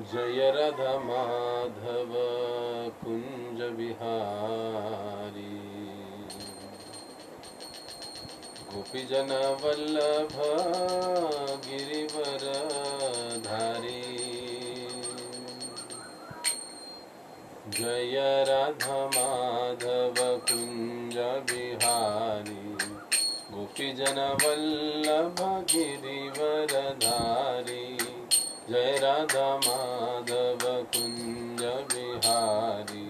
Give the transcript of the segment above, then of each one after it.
जय राधा माधव कुंज बिहारी, गोपीजन वल्लभ गिरिवर धारी। जय राधा माधव कुंज बिहारी, गोपीजन वल्लभ गिरिवर धारी। जय राधा माधव कुंज बिहारी,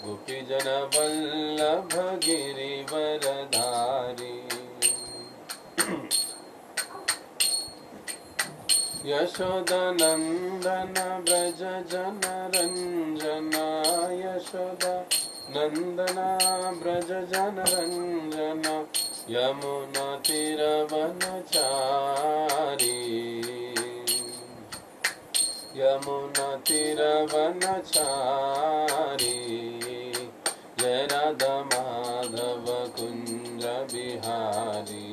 गोपीजन वल्लभ गिरिवर धारी। यशोदानंदन ब्रज जन रंजना, यशोदानंदन ब्रज जन रंजना। यमुना तीरवनचारी, यमुना तीरवनचारी। जय राधा माधव कुंज बिहारी,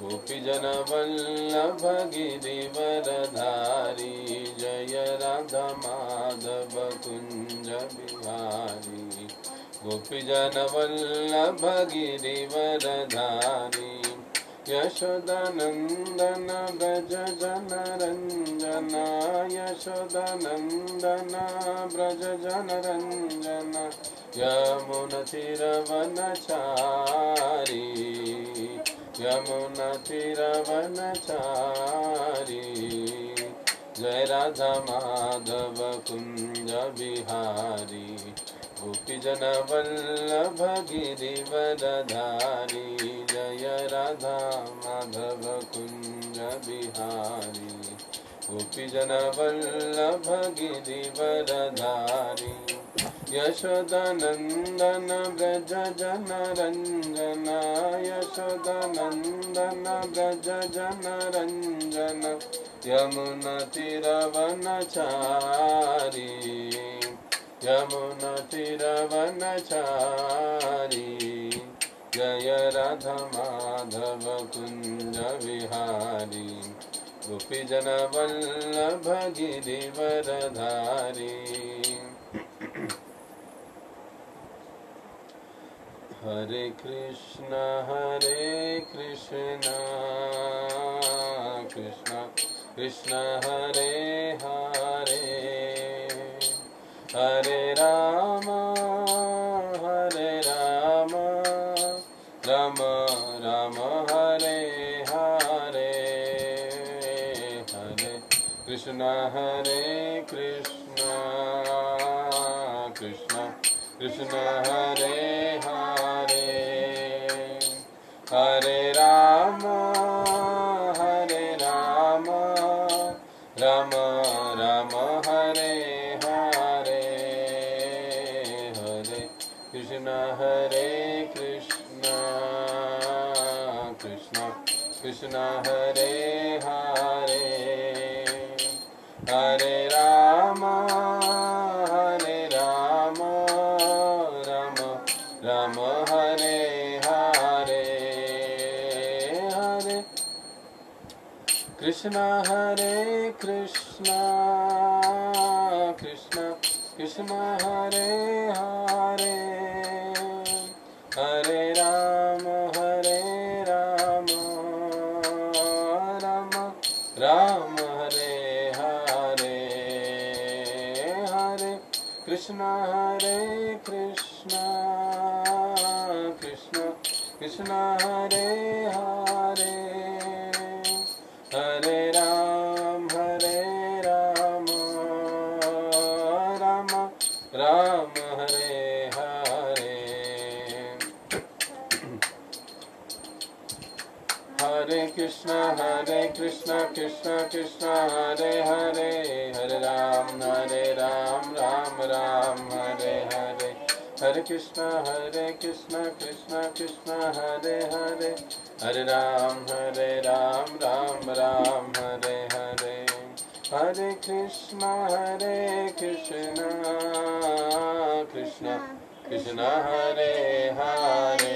गोपीजन वल्लभ गिरिवर धारी। जय राधा माधव कुंज बिहारी, गोपीजन वल्लभ गिरिवर धारी। यशोदानंदन ब्रज जन रंजना, यशोदानंदन ब्रज जन रंजना। यमुना तीरवनचारी, यमुना तीरवनचारी। जय राधा माधव कुंज बिहारी, गोपीजन वल्लभ गिरिवर धारी। जय राधा माधव कुंज बिहारी, गोपीजन वल्लभ गिरिवर धारी। यशोदानंदन ब्रज जन रंजना, यशोदानंदन ब्रज जन रंजना। यमुना तीरवनचारी, यमुना तीरवनचारी। जय राधा माधव कुंज बिहारी, गोपीजन वल्लभ गिरिवर धारी। हरे कृष्णा कृष्णा कृष्णा हरे हरे, हरे राम राम राम हरे हरे। हरे कृष्णा कृष्णा कृष्णा हरे हरे, हरे राम राम राम हरे हरे। हरे कृष्णा कृष्णा हरे हरे, हरे राम राम हरे हरे। हरे कृष्णा कृष्णा कृष्णा हरे हरे, हरे राम राम हरे हरे। हरे कृष्णा कृष्णा कृष्णा हरे हरे, हरे राम राम हरे हरे। हरे कृष्णा कृष्णा कृष्णा हरे हरे, हरे राम राम राम हरे हरे। हरे कृष्णा कृष्णा कृष्णा हरे हरे, हरे राम राम हरे हरे। हरे कृष्णा कृष्णा कृष्ण कृष्ण हरे हरे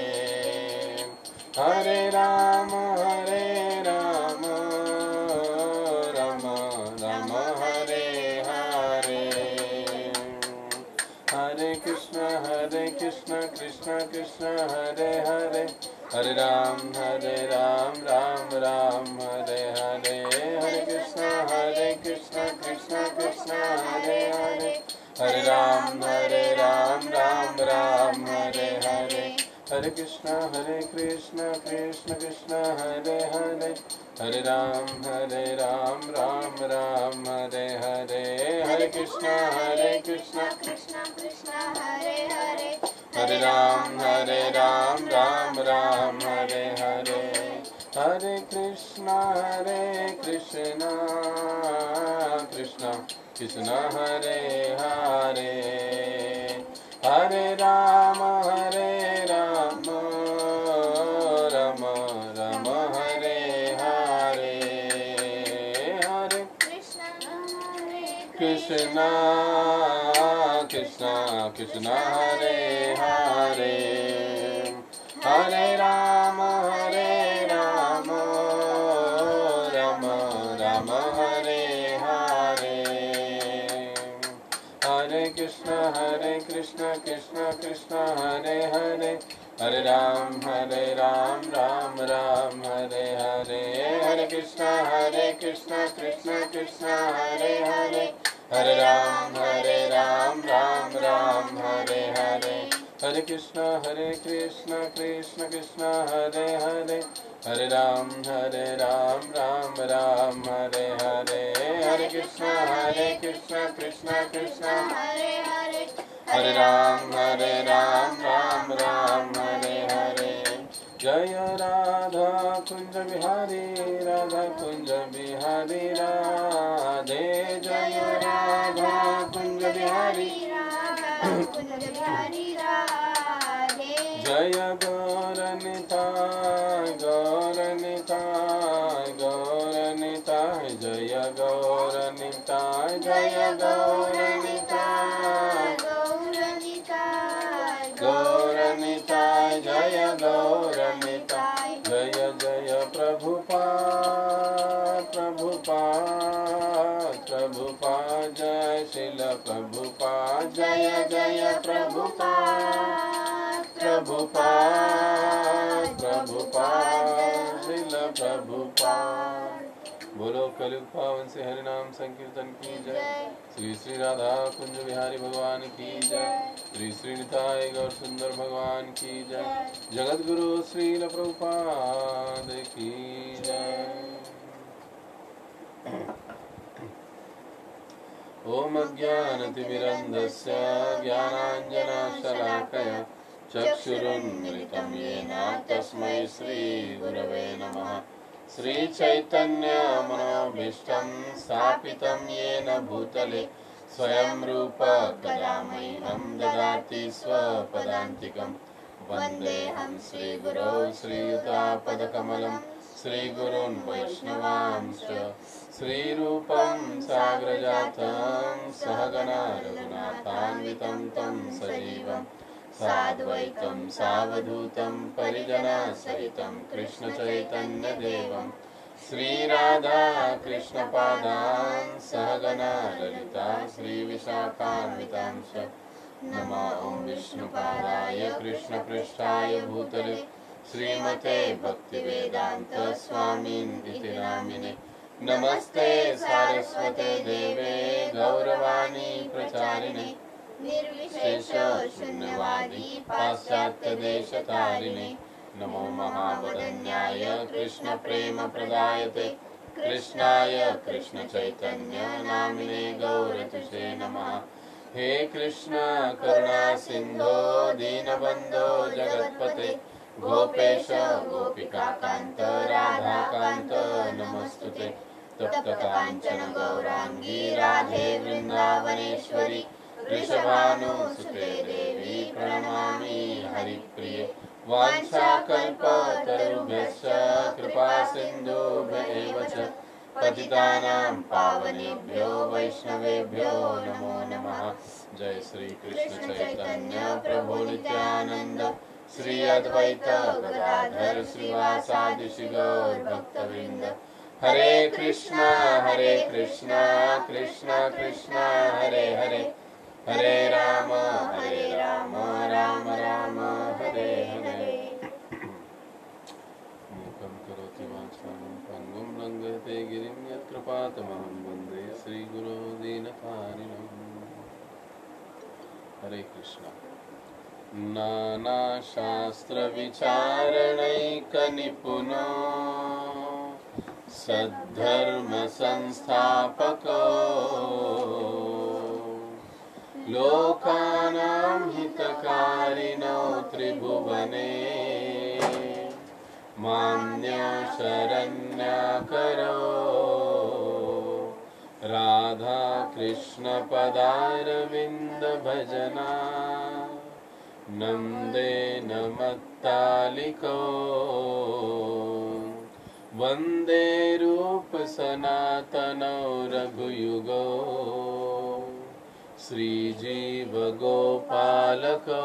हरे राम राम राम हरे हरे हरे कृष्ण कृष्ण कृष्ण हरे हरे हरे राम राम राम हरे हरे हरे कृष्ण कृष्ण कृष्ण हरे हरे हरे राम राम हरे हरे हरे कृष्ण कृष्ण कृष्ण हरे हरे हरे राम राम हरे हरे हरे कृष्ण कृष्ण कृष्ण हरे हरे हरे राम राम हरे हरे हरे कृष्ण कृष्ण कृष्ण हरे हरे हरे राम राम राम हरे हरे हरे कृष्ण कृष्ण हरे हरे हरे राम राम राम हरे हरे हरे कृष्ण कृष्ण कृष्ण हरे हरे हरे राम राम हरे हरे हरे कृष्ण कृष्ण कृष्ण हरे हरे हरे राम राम हरे हरे हरे कृष्ण कृष्ण कृष्ण हरे हरे हरे राम राम हरे हरे हरे कृष्ण कृष्ण कृष्ण हरे हरे हरे राम राम हरे हरे जय राधा कुंज बिहारी राधे जय राधा कुंज बिहारी जय गौरनिताय जय गौरनिताय जय गौरनिताय जय गौरनिताय जय जय प्रभुपाद जय श्रील प्रभुपाद जय जय प्रभुपाद श्रील प्रभुपाद। बोलो कलयुग पावन से हरि नाम संकीर्तन की जय। श्री श्री राधा कुंज बिहारी भगवान की जय। श्री श्री निताय गौर सुंदर भगवान की जय। जगत गुरु श्रील प्रभुपाद की जय। ओम अज्ञानतिमिरन्धस्य ज्ञानाञ्जनशलाकया चक्षुरुन्मिलितं येन तस्मै श्रीगुरवे नमः। श्रीचैतन्यमनोभीष्टं स्थापितं येन भूतले स्वयं रूप कदा मह्यं ददाति स्वपदान्तिकं। वन्देऽहं श्रीगुरौ श्रीयुतापदकमलं श्रीगुरून् वैष्णवांश्च श्रीरूपं साग्रजातं सहगना रघुनाथान्वितं तं सजीवं साद्वैतं सावधूतं परिजनसहितं कृष्णचैतन्यदेवं श्रीराधा कृष्णपादान् सहगना ललिता श्रीविशाखान्वितांश्च नमो ॐ विष्णुपादाय कृष्णपृष्ठाय भूतले श्रीमते भक्तिवेदान्त स्वामिनिति नामिने। नमस्ते सारस्वते देवे गौरवाणी प्रचारिणे निर्विशेष शून्यवादी पाश्चात्य देशतारिणे। नमो महावदन्याय कृष्ण प्रेम प्रदायते कृष्णाय कृष्ण चैतन्य नामिने गौरतुषे नमः। हे कृष्ण करुणा सिंधो दीनबंधो जगत्पते गोपेश गोपिकाकांत राधाकांत नमस्तुते। तप्त कांचन गौरांगी राधे वृंदावनेश्वरी वृषभानुसुते देवी प्रणमामि हरिप्रिये। वाञ्छाकल्पतरुभ्यश्च कृपा सिन्धुभ्य एव च पतितानां पावनेभ्यो वैष्णवेभ्यो नमो नमः। जय श्री कृष्ण चैतन्य प्रभु नित्यानंद श्री अद्वैत गदाधर श्रीवासादि श्री गौर भक्तवृंद। हरे कृष्णा कृष्णा कृष्णा हरे हरे, हरे राम राम राम हरे हरे। मूकं करोति वाचालं पङ्गुं लङ्घयते गिरिं यत्कृपातमहं वन्दे श्रीगुरो दीनकारिणम्। हरे कृष्णा। नानाशास्त्रविचारणैकनिपुनो सद्धर्मसंस्थापको लोकानां हितकारिणो त्रिभुवने मान्यो शरण्याकरो राधा कृष्ण पदारविंद भजना नंदे नमत्तालिको वंदे रूप सनातनो रघुयुगो श्रीजीव गोपालको।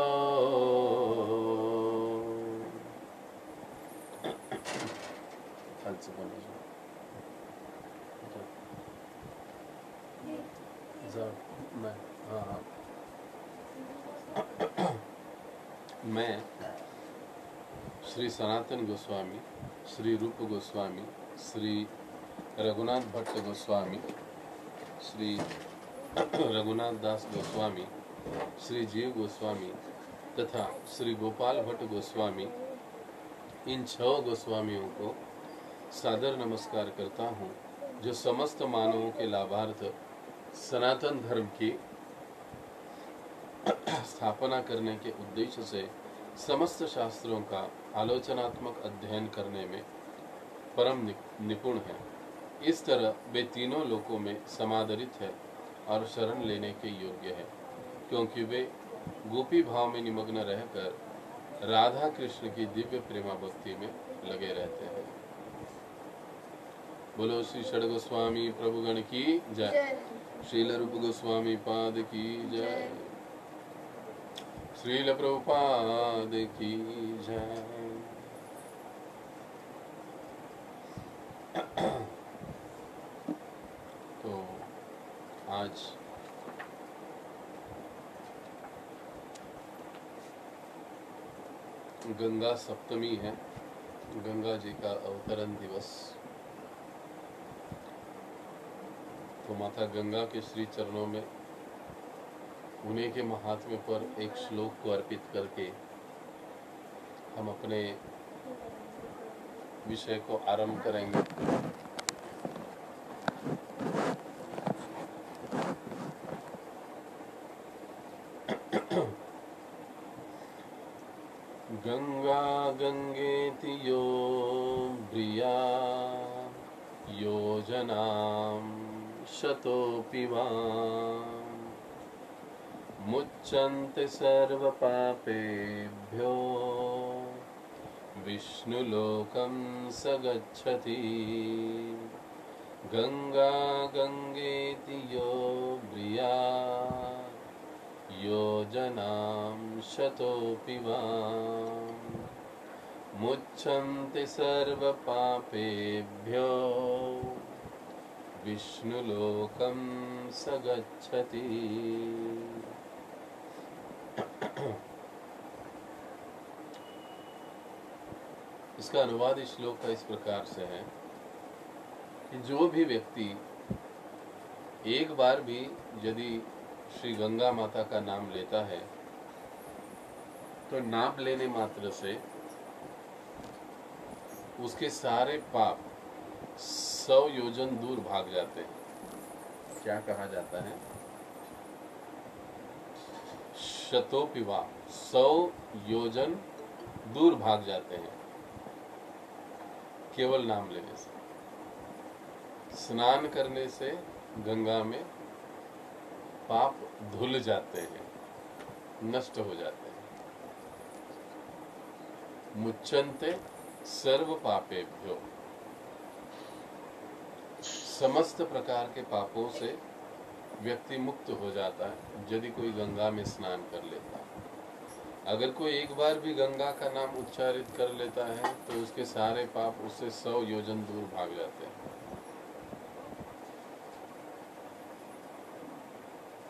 मैं श्री सनातन गोस्वामी, श्री रूप गोस्वामी, श्री रघुनाथ भट्ट गोस्वामी, श्री रघुनाथ दास गोस्वामी, श्री जीव गोस्वामी तथा श्री गोपाल भट्ट गोस्वामी, इन 6 गोस्वामियों को सादर नमस्कार करता हूँ, जो समस्त मानवों के लाभार्थ सनातन धर्म की स्थापना करने के उद्देश्य से समस्त शास्त्रों का आलोचनात्मक अध्ययन करने में परम निपुण है। इस तरह वे तीनों लोकों में समादरित है और शरण लेने के योग्य है, क्योंकि वे गोपी भाव में निमग्न रहकर राधा कृष्ण की दिव्य प्रेमा भक्ति में लगे रहते हैं। बोलो श्री षड गोस्वामी प्रभुगण की जय, श्रील रूप गोस्वामी पाद की जय, श्रील प्रभुपाद की जय। तो आज गंगा सप्तमी है, गंगा जी का अवतरण दिवस। तो माता गंगा के श्री चरणों में उन्हीं के महात्म्य पर एक श्लोक को अर्पित करके हम अपने विषय को आरंभ करेंगे। गंगा गंगेति यो ब्रिया योजनां शतोऽपि वां मुच्यन्ते सर्वपापेभ्यो विष्णुलोकं स गच्छति। गंगा गंगेति यो ब्रिया योजनां शतोऽपि वां मुच्यन्ते सर्वपापेभ्यो विष्णुलोकं स गच्छति। इसका अनुवाद इस श्लोक का इस प्रकार से है कि जो भी व्यक्ति एक बार भी यदि श्री गंगा माता का नाम लेता है तो नाम लेने मात्र से उसके सारे पाप 100 योजन दूर भाग जाते हैं। क्या कहा जाता है? शतोऽपि वा, 100 योजन दूर भाग जाते हैं केवल नाम लेने से। स्नान करने से गंगा में पाप धुल जाते हैं, नष्ट हो जाते हैं। मुच्यन्ते सर्व पापेभ्यो, समस्त प्रकार के पापों से व्यक्ति मुक्त हो जाता है यदि कोई गंगा में स्नान कर लेता है। अगर कोई एक बार भी गंगा का नाम उच्चारित कर लेता है तो उसके सारे पाप उससे 100 योजन दूर भाग जाते हैं।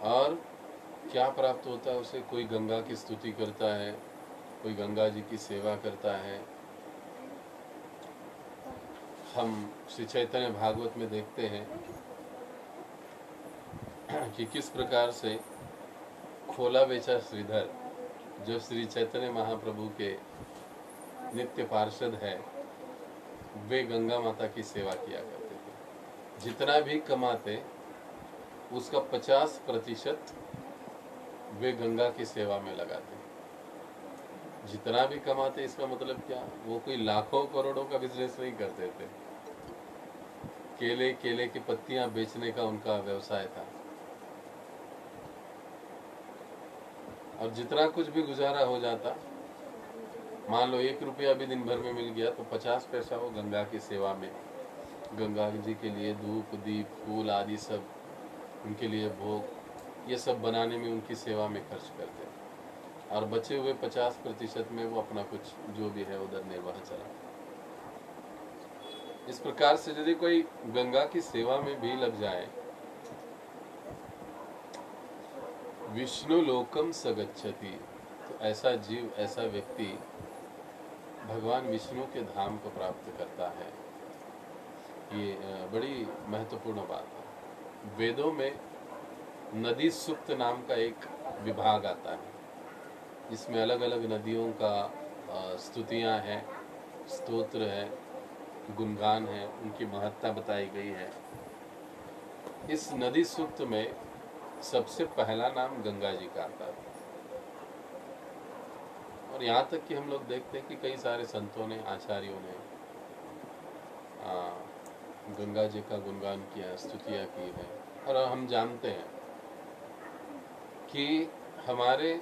और क्या प्राप्त होता है उसे? कोई गंगा की स्तुति करता है, कोई गंगा जी की सेवा करता है। हम श्री चैतन्य भागवत में देखते हैं कि किस प्रकार से खोला बेचा श्रीधर, जो श्री चैतन्य महाप्रभु के नित्य पार्षद है, वे गंगा माता की सेवा किया करते थे। जितना भी कमाते उसका 50% वे गंगा की सेवा में लगाते। जितना भी कमाते, इसका मतलब क्या? वो कोई लाखों करोड़ों का बिजनेस नहीं करते थे। केले की पत्तियां बेचने का उनका व्यवसाय था। और जितना कुछ भी गुजारा हो जाता, मान लो 1 रुपया भी दिन भर में मिल गया तो 50 पैसा वो गंगा की सेवा में, गंगा जी के लिए धूप दीप फूल आदि सब, उनके लिए भोग, ये सब बनाने में उनकी सेवा में खर्च करते। और बचे हुए 50% में वो अपना कुछ जो भी है उधर निर्वाह चला। इस प्रकार से यदि कोई गंगा की सेवा में भी लग जाए, विष्णु लोकम सगच्छति, तो ऐसा जीव, ऐसा व्यक्ति भगवान विष्णु के धाम को प्राप्त करता है। ये बड़ी महत्वपूर्ण बात है। वेदों में नदी सूक्त नाम का एक विभाग आता है, जिसमें अलग अलग नदियों का स्तुतियाँ हैं, स्तोत्र है, गुणगान है, उनकी महत्ता बताई गई है। इस नदी सूक्त में सबसे पहला नाम गंगा जी का आता है। और यहाँ तक कि हम लोग देखते हैं कि कई सारे संतों ने, आचार्यों ने गंगा जी का गुणगान किया, स्तुतियाँ की है। और हम जानते हैं कि हमारे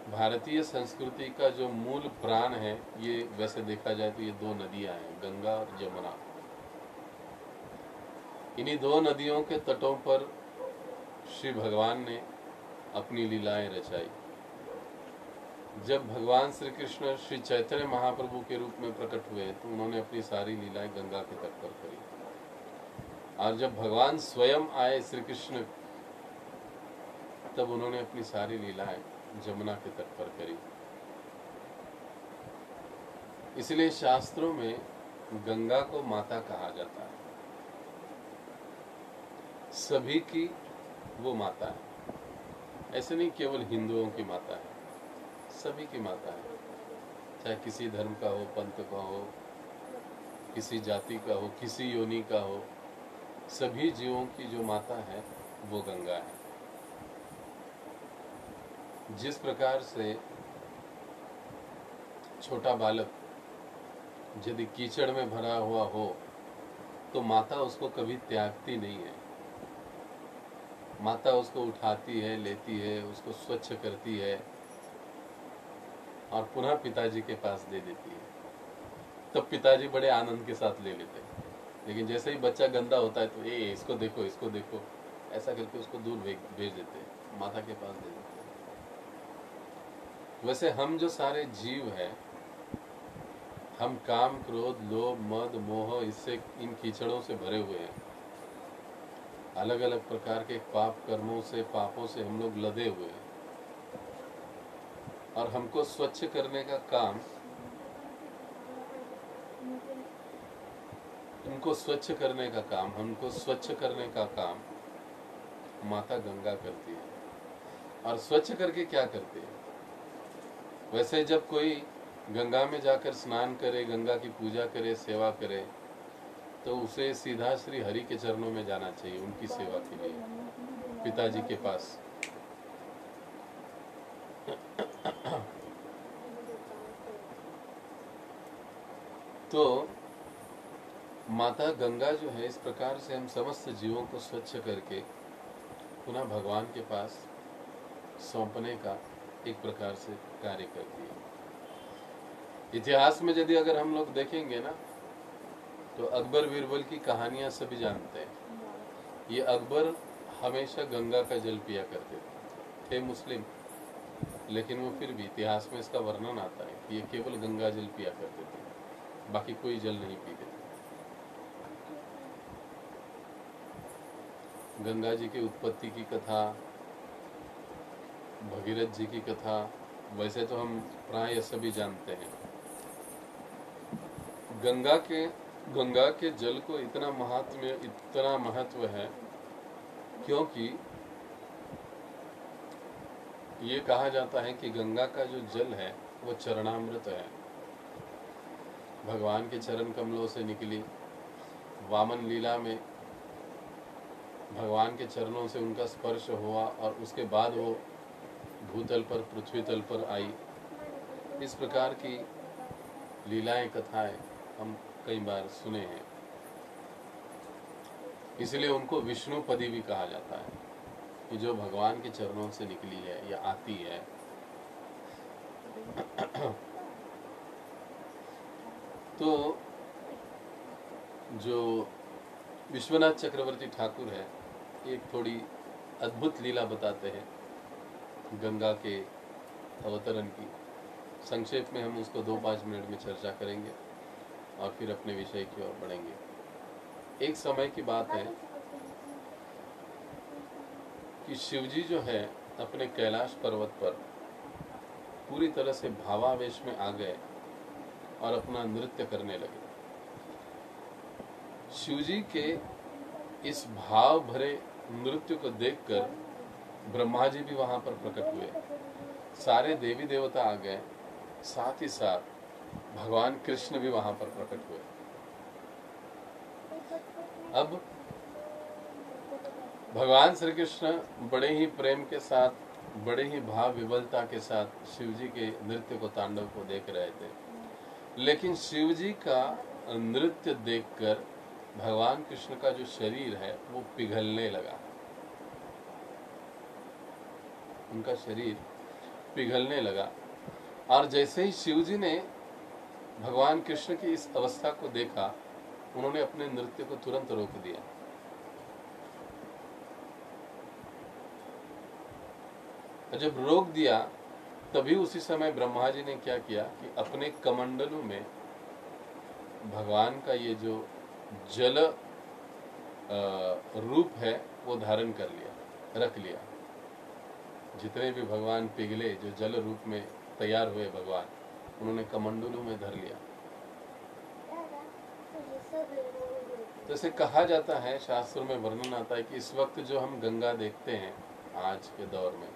भारतीय संस्कृति का जो मूल प्राण है, ये वैसे देखा जाए तो ये 2 नदियां हैं, गंगा और यमुना। इन्हीं 2 नदियों के तटों पर श्री भगवान ने अपनी लीलाएं रचाई। जब भगवान श्री कृष्ण श्री चैतन्य महाप्रभु के रूप में प्रकट हुए तो उन्होंने अपनी सारी लीलाएं गंगा के तट पर करी। और जब भगवान स्वयं आए श्री कृष्ण, तब उन्होंने अपनी सारी लीलाएं जमुना के तट पर करी। इसलिए शास्त्रों में गंगा को माता कहा जाता है। सभी की वो माता है, ऐसे नहीं केवल हिंदुओं की माता है, सभी की माता है। चाहे किसी धर्म का हो, पंथ का हो, किसी जाति का हो, किसी योनि का हो, सभी जीवों की जो माता है वो गंगा है। जिस प्रकार से छोटा बालक यदि कीचड़ में भरा हुआ हो तो माता उसको कभी त्यागती नहीं है। माता उसको उठाती है, लेती है, उसको स्वच्छ करती है और पुनः पिताजी के पास दे देती है। तब पिताजी बड़े आनंद के साथ ले लेते हैं। लेकिन जैसे ही बच्चा गंदा होता है तो इसको देखो, इसको देखो, ऐसा करके उसको दूर भेज देते हैं, माता के पास दे देते हैं। वैसे हम जो सारे जीव हैं, हम काम क्रोध लोभ मद मोह, इससे इन कीचड़ों से भरे हुए हैं। अलग अलग प्रकार के पाप कर्मों से, पापों से हम लोग लदे हुए हैं। और हमको स्वच्छ करने का काम, इनको स्वच्छ करने का काम, हमको स्वच्छ करने का काम माता गंगा करती है। और स्वच्छ करके क्या करती है? वैसे जब कोई गंगा में जाकर स्नान करे, गंगा की पूजा करे, सेवा करे, तो उसे सीधा श्री हरि के चरणों में जाना चाहिए उनकी सेवा के लिए, पिताजी के पास। तो माता गंगा जो है, इस प्रकार से हम समस्त जीवों को स्वच्छ करके पुनः भगवान के पास सौंपने का एक प्रकार से कार्य करती है। इतिहास में यदि अगर हम लोग देखेंगे ना, तो अकबर बीरबल की कहानियां सभी जानते हैं। ये अकबर हमेशा गंगा का जल पिया करते थे मुस्लिम, लेकिन वो फिर भी इतिहास में इसका वर्णन आता है कि ये केवल गंगा जल पिया करते थे, बाकी कोई जल नहीं पीते थे। गंगा जी की उत्पत्ति की कथा, भगीरथ जी की कथा वैसे तो हम प्राय सभी जानते हैं। गंगा के जल को इतना महत्व है क्योंकि ये कहा जाता है कि गंगा का जो जल है वो चरणामृत है। भगवान के चरण कमलों से निकली, वामन लीला में भगवान के चरणों से उनका स्पर्श हुआ और उसके बाद वो भूतल पर, पृथ्वी तल पर आई। इस प्रकार की लीलाएं, कथाएं हम कई बार सुने हैं, इसलिए उनको विष्णुपदी भी कहा जाता है कि जो भगवान के चरणों से निकली है या आती है। तो जो विश्वनाथ चक्रवर्ती ठाकुर है, एक थोड़ी अद्भुत लीला बताते हैं गंगा के अवतरण की। संक्षेप में हम उसको 2-5 मिनट में चर्चा करेंगे और फिर अपने विषय की ओर बढ़ेंगे। एक समय की बात है कि शिवजी जो है अपने कैलाश पर्वत पर पूरी तरह से भावावेश में आ गए और अपना नृत्य करने लगे। शिवजी के इस भाव भरे नृत्य को देखकर ब्रह्मा जी भी वहां पर प्रकट हुए, सारे देवी देवता आ गए, साथ ही साथ भगवान कृष्ण भी वहां पर प्रकट हुए। अब भगवान श्री कृष्ण बड़े ही प्रेम के साथ, बड़े ही भाव विवलता के साथ शिवजी के नृत्य को, तांडव को देख रहे थे, लेकिन शिवजी का नृत्य देखकर भगवान कृष्ण का जो शरीर है वो पिघलने लगा। उनका शरीर पिघलने लगा और जैसे ही शिवजी ने भगवान कृष्ण की इस अवस्था को देखा, उन्होंने अपने नृत्य को तुरंत रोक दिया। जब रोक दिया तभी उसी समय ब्रह्मा जी ने क्या किया कि अपने कमंडलों में भगवान का ये जो जल रूप है वो धारण कर लिया, रख लिया। जितने भी भगवान पिघले, जो जल रूप में तैयार हुए भगवान, उन्होंने कमंडलों में धर लिया। तो इसे कहा जाता है, शास्त्रों में वर्णन आता है कि इस वक्त जो हम गंगा देखते हैं आज के दौर में,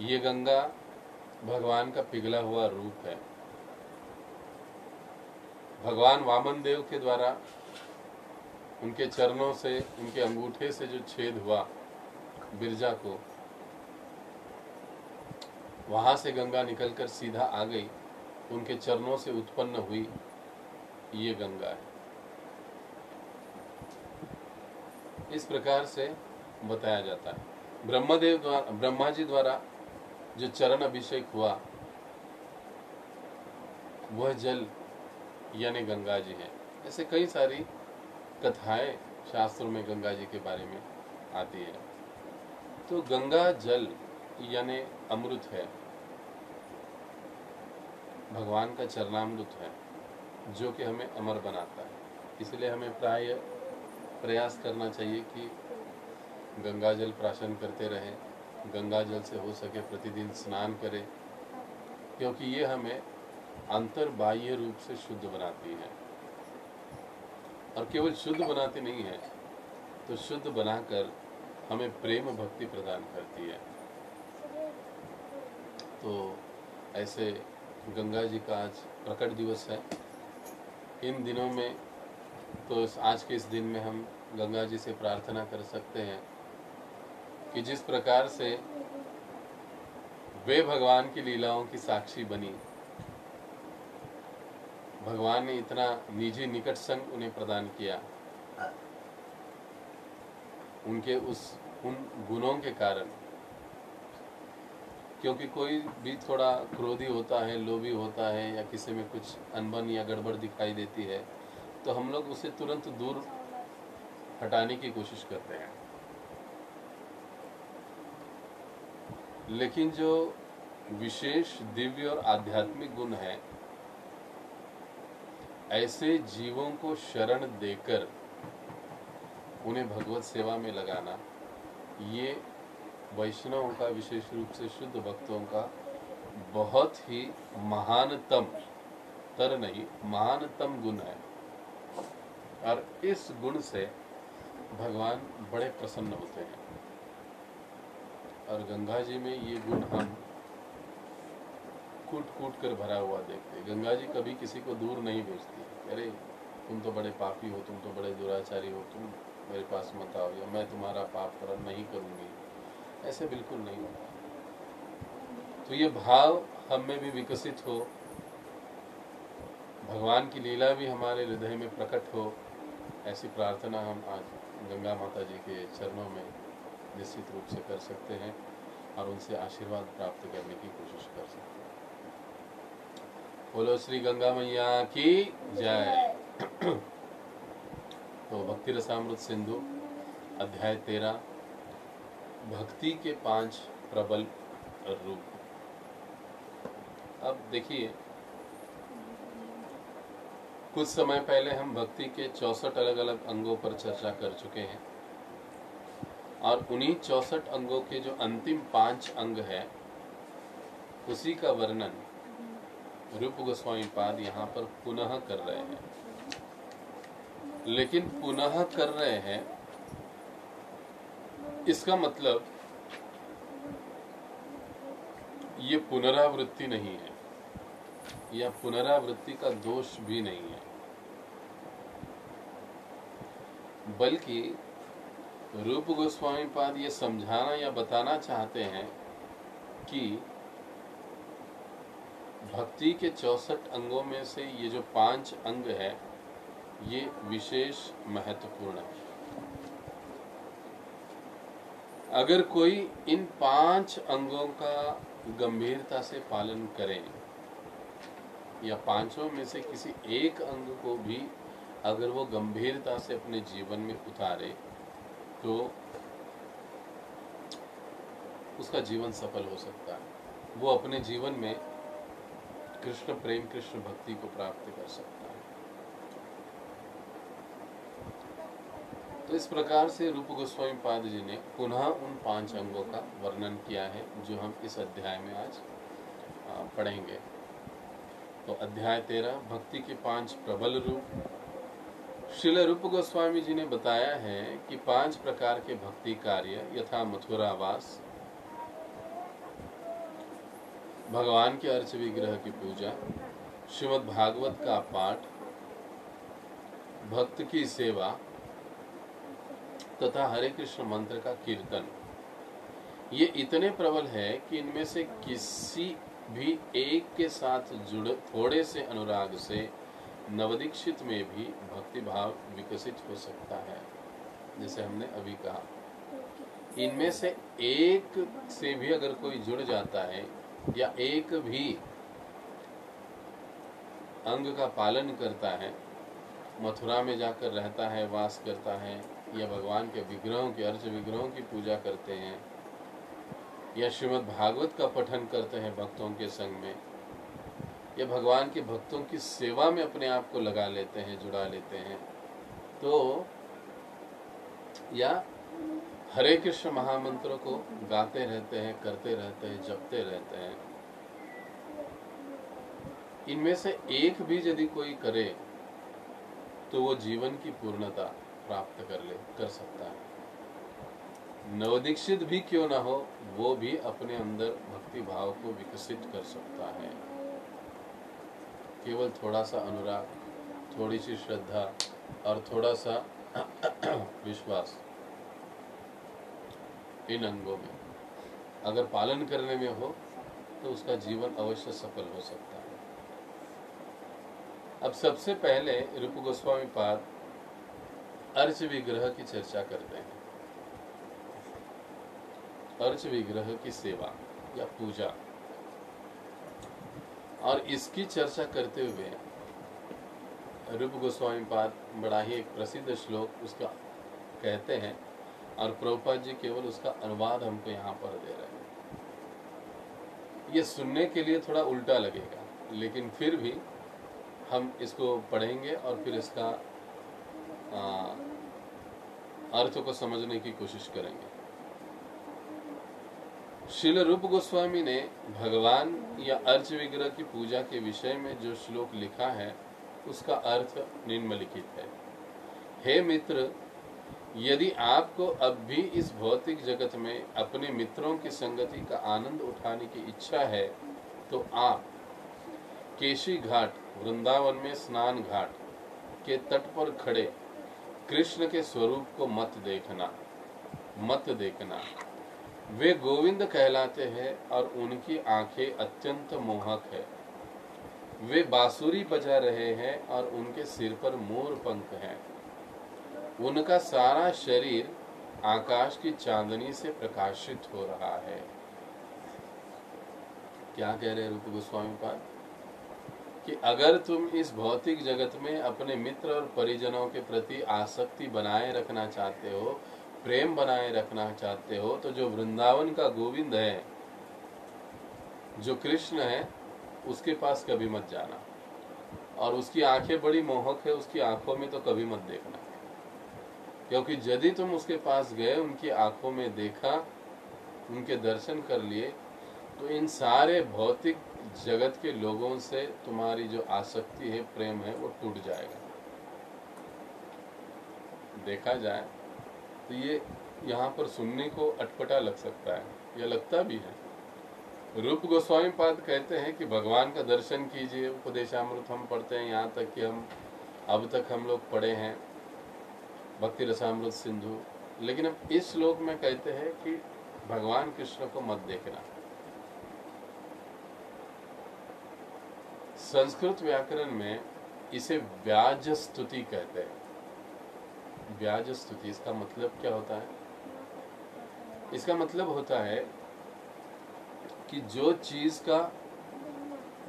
ये गंगा भगवान का पिघला हुआ रूप है। भगवान वामन देव के द्वारा उनके चरणों से, उनके अंगूठे से जो छेद हुआ बिरजा को, वहां से गंगा निकलकर सीधा आ गई, उनके चरणों से उत्पन्न हुई ये गंगा है। इस प्रकार से बताया जाता है। ब्रह्मा जी द्वारा जो चरण अभिषेक हुआ वह जल यानी गंगा जी है। ऐसे कई सारी कथाएं शास्त्रों में गंगा जी के बारे में आती है। तो गंगा जल यानी अमृत है, भगवान का चरणामृत है, जो कि हमें अमर बनाता है। इसलिए हमें प्राय प्रयास करना चाहिए कि गंगा जल प्राशन करते रहें, गंगा जल से हो सके प्रतिदिन स्नान करें, क्योंकि ये हमें अंतर बाह्य रूप से शुद्ध बनाती है। और केवल शुद्ध बनाती नहीं है, तो शुद्ध बनाकर हमें प्रेम भक्ति प्रदान करती है। तो ऐसे गंगा जी का आज प्रकट दिवस है। इन दिनों में तो आज के इस दिन में हम गंगा जी से प्रार्थना कर सकते हैं कि जिस प्रकार से वे भगवान की लीलाओं की साक्षी बनी, भगवान ने इतना निजी निकट संग उन्हें प्रदान किया, उनके उन गुणों के कारण। क्योंकि कोई भी थोड़ा क्रोधी होता है, लोभी होता है, या किसी में कुछ अनबन या गड़बड़ दिखाई देती है, तो हम लोग उसे तुरंत दूर हटाने की कोशिश करते हैं। लेकिन जो विशेष दिव्य और आध्यात्मिक गुण है, ऐसे जीवों को शरण देकर उन्हें भगवत सेवा में लगाना, ये वैष्णवों का, विशेष रूप से शुद्ध भक्तों का बहुत ही महानतम महानतम गुण है। और इस गुण से भगवान बड़े प्रसन्न होते हैं। और गंगा जी में ये गुण हम कूट कूट कर भरा हुआ देखते हैं। गंगा जी कभी किसी को दूर नहीं भेजती। अरे तुम तो बड़े पापी हो, तुम तो बड़े दुराचारी हो, तुम मेरे पास मत आओ, या मैं तुम्हारा पाप हरण नहीं करूंगी, ऐसे बिल्कुल नहीं होता। तो ये भाव हम में भी विकसित हो, भगवान की लीला भी हमारे हृदय में प्रकट हो, ऐसी प्रार्थना हम आज गंगा माता जी के चरणों में निश्चित रूप से कर सकते हैं और उनसे आशीर्वाद प्राप्त करने की कोशिश कर सकते हैं। बोलो श्री गंगा मैया की जय। तो भक्ति रसामृत सिंधु अध्याय 13, भक्ति के 5 प्रबल रूप। अब देखिए, कुछ समय पहले हम भक्ति के 64 अलग अलग अंगों पर चर्चा कर चुके हैं और उन्हीं 64 अंगों के जो अंतिम 5 अंग है, उसी का वर्णन रूप गोस्वामी पाद यहाँ पर पुनः कर रहे हैं। लेकिन पुनः कर रहे हैं, इसका मतलब ये पुनरावृत्ति नहीं है, या पुनरावृत्ति का दोष भी नहीं है, बल्कि रूप गोस्वामी पाद ये समझाना या बताना चाहते हैं कि भक्ति के 64 अंगों में से ये जो 5 अंग है, ये विशेष महत्वपूर्ण है। अगर कोई इन 5 अंगों का गंभीरता से पालन करे, या पांचों में से किसी एक अंग को भी अगर वो गंभीरता से अपने जीवन में उतारे, तो उसका जीवन सफल हो सकता है। वो अपने जीवन में कृष्ण प्रेम, कृष्ण भक्ति को प्राप्त कर सकता है। तो इस प्रकार से रूप गोस्वामी पाद जी ने पुनः उन 5 अंगों का वर्णन किया है, जो हम इस अध्याय में आज पढ़ेंगे। तो अध्याय 13, भक्ति के 5 प्रबल रूप। श्रील रूप गोस्वामी जी ने बताया है कि 5 प्रकार के भक्ति कार्य, यथा मथुरावास, भगवान के अर्च विग्रह की पूजा, श्रीमद् भागवत का पाठ, भक्त की सेवा तथा हरे कृष्ण मंत्र का कीर्तन, ये इतने प्रबल है कि इनमें से किसी भी एक के साथ जुड़े थोड़े से अनुराग से नवदीक्षित में भी भक्ति भाव विकसित हो सकता है। जैसे हमने अभी कहा, इनमें से एक से भी अगर कोई जुड़ जाता है, या एक भी अंग का पालन करता है, मथुरा में जाकर रहता है, वास करता है, या भगवान के विग्रहों के अर्च विग्रहों की पूजा करते हैं, या श्रीमद् भागवत का पठन करते हैं भक्तों के संग में, या भगवान के भक्तों की सेवा में अपने आप को लगा लेते हैं, जुड़ा लेते हैं, तो या हरे कृष्ण महामंत्रों को गाते रहते हैं, करते रहते हैं, जपते रहते हैं, इनमें से एक भी यदि कोई करे तो वो जीवन की पूर्णता प्राप्त कर सकता है। नवदीक्षित भी क्यों ना हो, वो भी अपने अंदर भक्ति भाव को विकसित कर सकता है। केवल थोड़ा सा अनुराग, थोड़ी सी श्रद्धा और थोड़ा सा विश्वास, इन अंगों में अगर पालन करने में हो तो उसका जीवन अवश्य सफल हो सकता है। अब सबसे पहले रूप गोस्वामी पाद अर्च विग्रह की चर्चा करते हैं। अर्च विग्रह की सेवा या पूजा, और इसकी चर्चा करते हुए रूप गोस्वामी पाद बड़ा ही एक प्रसिद्ध श्लोक, उसका कहते हैं और प्रभुपाद जी केवल उसका अनुवाद हमको यहाँ पर दे रहे हैं। ये सुनने के लिए थोड़ा उल्टा लगेगा, लेकिन फिर भी हम इसको पढ़ेंगे और फिर इसका अर्थ को समझने की कोशिश करेंगे। श्रील रूप गोस्वामी ने भगवान या अर्च विग्रह की पूजा के विषय में जो श्लोक लिखा है उसका अर्थ निम्नलिखित है। हे मित्र, यदि आपको अब भी इस भौतिक जगत में अपने मित्रों की संगति का आनंद उठाने की इच्छा है तो आप केशी घाट, वृंदावन में स्नान घाट के तट पर खड़े कृष्ण के स्वरूप को मत देखना। वे गोविंद कहलाते हैं और उनकी आंखें अत्यंत मोहक है। वे बांसुरी बजा रहे हैं और उनके सिर पर मोर पंख हैं। उनका सारा शरीर आकाश की चांदनी से प्रकाशित हो रहा है। क्या कह रहे रूप गोस्वामी पाद कि अगर तुम इस भौतिक जगत में अपने मित्र और परिजनों के प्रति आसक्ति बनाए रखना चाहते हो, प्रेम बनाए रखना चाहते हो, तो जो वृंदावन का गोविंद है, जो कृष्ण है, उसके पास कभी मत जाना। और उसकी आंखें बड़ी मोहक है, उसकी आंखों में तो कभी मत देखना, क्योंकि यदि तुम उसके पास गए, उनकी आंखों में देखा, उनके दर्शन कर लिए, तो इन सारे भौतिक जगत के लोगों से तुम्हारी जो आसक्ति है, प्रेम है, वो टूट जाएगा। देखा जाए तो ये यहाँ पर सुनने को अटपटा लग सकता है, या लगता भी है। रूप गोस्वामी पाद कहते हैं कि भगवान का दर्शन कीजिए। उपदेशामृत हम पढ़ते हैं, यहाँ तक कि अब तक हम लोग पढ़े हैं भक्ति रसामृत सिंधु, लेकिन अब इस श्लोक में कहते हैं कि भगवान कृष्ण को मत देखना। संस्कृत व्याकरण में इसे व्याज स्तुति कहते हैं। व्याज स्तुति, इसका मतलब क्या होता है? इसका मतलब होता है कि जो चीज का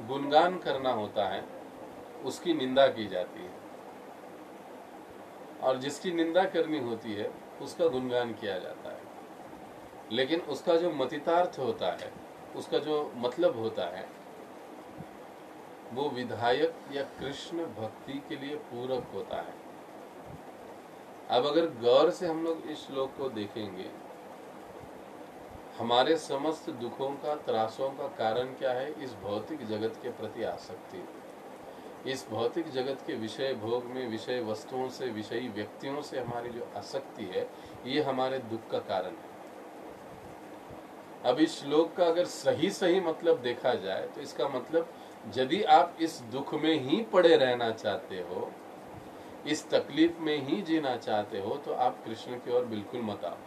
गुणगान करना होता है उसकी निंदा की जाती है, और जिसकी निंदा करनी होती है उसका गुणगान किया जाता है। लेकिन उसका जो मतितार्थ होता है, उसका जो मतलब होता है, वो विधायक या कृष्ण भक्ति के लिए पूरक होता है। अब अगर गौर से हम लोग इस श्लोक को देखेंगे, हमारे समस्त दुखों का, त्रासों का कारण क्या है? इस भौतिक जगत के प्रति आसक्ति। इस भौतिक जगत के विषय भोग में, विषय वस्तुओं से, विषयी व्यक्तियों से हमारी जो आसक्ति है, ये हमारे दुख का कारण है। अब इस श्लोक का अगर सही मतलब देखा जाए तो इसका मतलब, यदि आप इस दुख में ही पड़े रहना चाहते हो, इस तकलीफ में ही जीना चाहते हो, तो आप कृष्ण की ओर बिल्कुल मत आओ।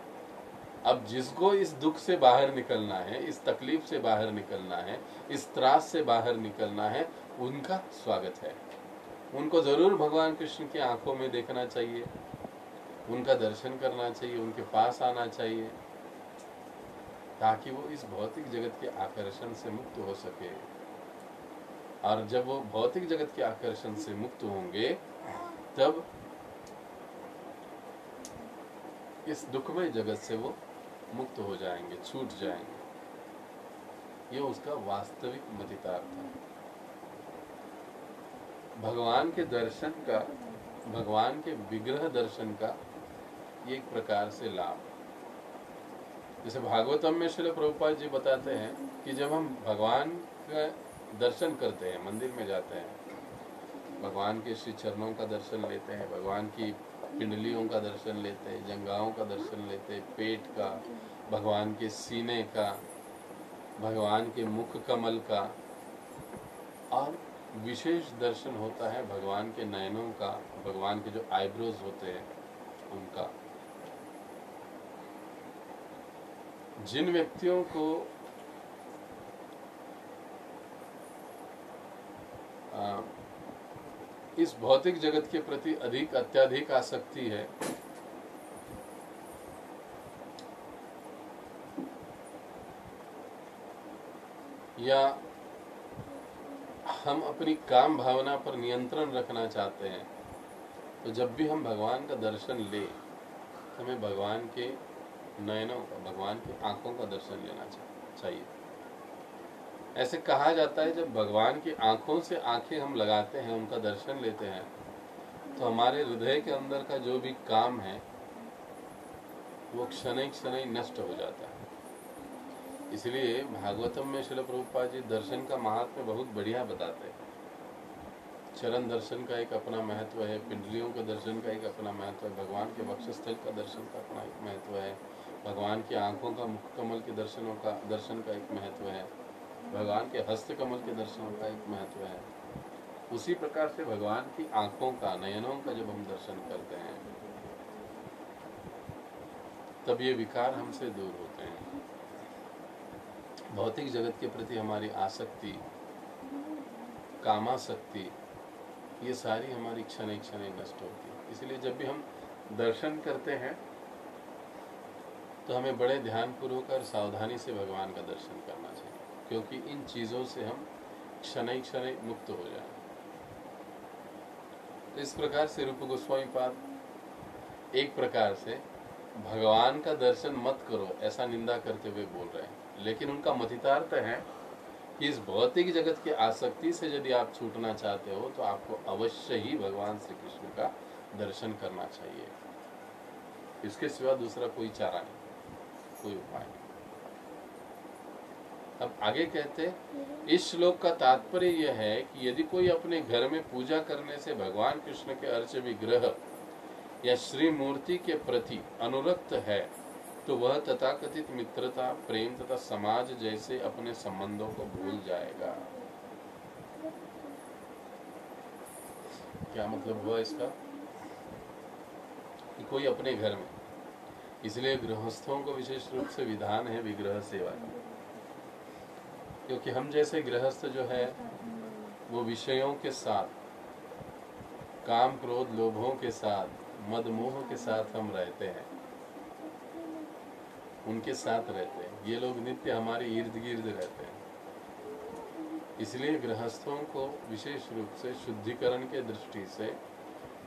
अब जिसको इस दुख से बाहर निकलना है, इस तकलीफ से बाहर निकलना है, इस त्रास से बाहर निकलना है, उनका स्वागत है। उनको जरूर भगवान कृष्ण की आंखों में देखना चाहिए, उनका दर्शन करना चाहिए, उनके पास आना चाहिए, ताकि वो इस भौतिक जगत के आकर्षण से मुक्त हो सके। और जब वो भौतिक जगत के आकर्षण से मुक्त होंगे, तब इस दुखमय जगत से वो मुक्त हो जाएंगे, छूट जाएंगे। ये उसका वास्तविक मतितार्थ है। भगवान के दर्शन का, भगवान के विग्रह दर्शन का ये एक प्रकार से लाभ। जैसे भागवतम में श्रील प्रभुपाद जी बताते हैं कि जब हम भगवान का दर्शन करते हैं, मंदिर में जाते हैं, भगवान के श्री चरणों का दर्शन लेते हैं, भगवान की पिंडलियों का दर्शन लेते हैं, जंघाओं का दर्शन लेते हैं, पेट का, भगवान के सीने का, भगवान के मुख कमल का, और विशेष दर्शन होता है भगवान के नयनों का, भगवान के जो आईब्रोज होते हैं उनका। जिन व्यक्तियों को इस भौतिक जगत के प्रति अत्यधिक आसक्ति है, या हम अपनी काम भावना पर नियंत्रण रखना चाहते हैं, तो जब भी हम भगवान का दर्शन ले, हमें भगवान के नयनों का, भगवान की आंखों का दर्शन लेना चाहिए। ऐसे कहा जाता है जब भगवान की आंखों से आंखें हम लगाते हैं, उनका दर्शन लेते हैं, तो हमारे हृदय के अंदर का जो भी काम है वो क्षण क्षण नष्ट हो जाता है। इसलिए भागवतम में श्रील प्रभुपाद जी दर्शन का महात्म्य बहुत बढ़िया बताते हैं। चरण दर्शन का एक अपना महत्व है, पिंडलियों के दर्शन का एक अपना महत्व है, भगवान के वक्षस्थल का दर्शन का अपना एक महत्व है, भगवान की आंखों का, मुख कमल के दर्शन का एक महत्व है, भगवान के हस्त कमल के दर्शनों का एक महत्व है। उसी प्रकार से भगवान की आंखों का, नयनों का जब हम दर्शन करते हैं तब ये विकार हमसे दूर होते हैं। भौतिक जगत के प्रति हमारी आसक्ति, कामासक्ति, ये सारी हमारी क्षण क्षण नष्ट होती है। इसलिए जब भी हम दर्शन करते हैं तो हमें बड़े ध्यानपूर्वक और सावधानी से भगवान का दर्शन करना चाहिए, क्योंकि इन चीज़ों से हम क्षण क्षण मुक्त हो जाएं। तो इस प्रकार से रूप गोस्वामी पाद एक प्रकार से भगवान का दर्शन मत करो ऐसा निंदा करते हुए बोल रहे हैं, लेकिन उनका मथितार्थ है कि इस भौतिक जगत की आसक्ति से यदि आप छूटना चाहते हो तो आपको अवश्य ही भगवान श्री कृष्ण का दर्शन करना चाहिए। इसके सिवा दूसरा कोई चारा नहीं, कोई उपाय नहीं। अब आगे कहते, इस श्लोक का तात्पर्य यह है कि यदि कोई अपने घर में पूजा करने से भगवान कृष्ण के अर्च विग्रह या श्री मूर्ति के प्रति अनुरक्त है तो वह तथाकथित मित्रता, प्रेम तथा समाज जैसे अपने संबंधों को भूल जाएगा। क्या मतलब हुआ इसका? कि कोई अपने घर में, इसलिए गृहस्थों को विशेष रूप से विधान है विग्रह सेवा की, क्योंकि हम जैसे गृहस्थ जो है वो विषयों के साथ, काम क्रोध लोभों के साथ, मद मोह के साथ हम रहते हैं, उनके साथ रहते हैं। ये लोग नित्य हमारे इर्द गिर्द रहते हैं। इसलिए गृहस्थों को विशेष रूप से शुद्धिकरण के दृष्टि से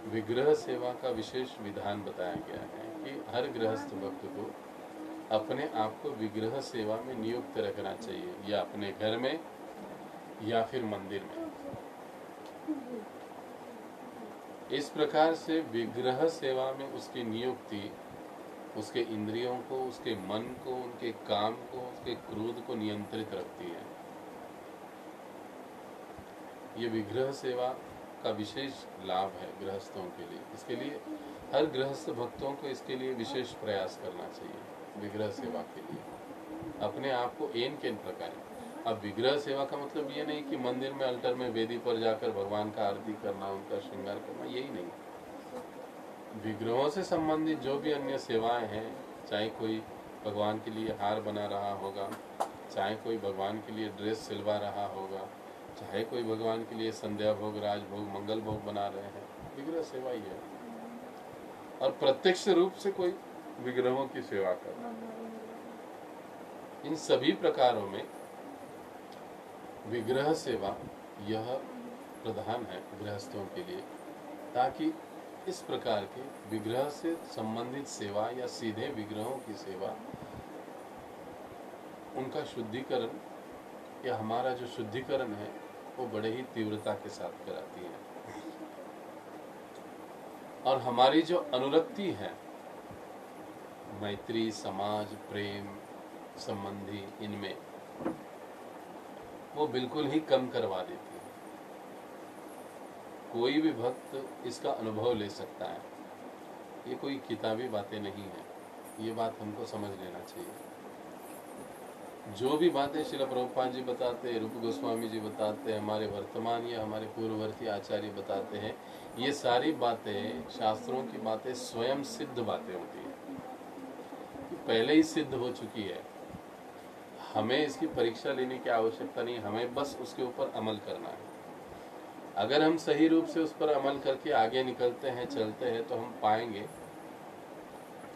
विग्रह सेवा का विशेष विधान बताया गया है कि हर गृहस्थ भक्त को अपने आप को विग्रह सेवा में नियुक्त रखना चाहिए, या अपने घर में या फिर मंदिर में। इस प्रकार से विग्रह सेवा में उसकी नियुक्ति उसके इंद्रियों को, उसके मन को, उनके काम को, उसके क्रोध को नियंत्रित रखती है। ये विग्रह सेवा का विशेष लाभ है गृहस्थों के लिए। इसके लिए हर गृहस्थ भक्तों को इसके लिए विशेष प्रयास करना चाहिए। विग्रह सेवा के लिए अपने आप को एन केन प्रकार। अब विग्रह सेवा का मतलब ये नहीं कि मंदिर में अल्टर में वेदी पर जाकर भगवान का आरती करना, उनका श्रृंगार करना, यही नहीं। विग्रहों से संबंधित जो भी अन्य सेवाएं हैं, चाहे कोई भगवान के लिए हार बना रहा होगा, चाहे कोई भगवान के लिए ड्रेस सिलवा रहा होगा, चाहे कोई भगवान के लिए संध्या भोग, राजभोग, मंगल भोग बना रहे हैं, विग्रह सेवा ही है। और प्रत्यक्ष रूप से कोई विग्रहों की सेवा कर रहा है। इन सभी प्रकारों में विग्रह सेवा यह प्रधान है गृहस्थों के लिए, ताकि इस प्रकार के विग्रह से संबंधित सेवा या सीधे विग्रहों की सेवा, उनका शुद्धिकरण या हमारा जो शुद्धिकरण है वो बड़े ही तीव्रता के साथ कराती है। और हमारी जो अनुरक्ति है मैत्री, समाज, प्रेम, संबंधी, इनमें वो बिल्कुल ही कम करवा देती है। कोई भी भक्त इसका अनुभव ले सकता है। ये कोई किताबी बातें नहीं है, ये बात हमको समझ लेना चाहिए। जो भी बातें श्रील प्रभुपाद जी बताते, रूप गोस्वामी जी बताते, हमारे वर्तमान या हमारे पूर्ववर्ती आचार्य बताते हैं, ये सारी बातें, शास्त्रों की बातें स्वयं सिद्ध बातें होती हैं, पहले ही सिद्ध हो चुकी है। हमें इसकी परीक्षा लेने की आवश्यकता नहीं, हमें बस उसके ऊपर अमल करना है। अगर हम सही रूप से उस पर अमल करके आगे निकलते हैं, चलते हैं, तो हम पाएंगे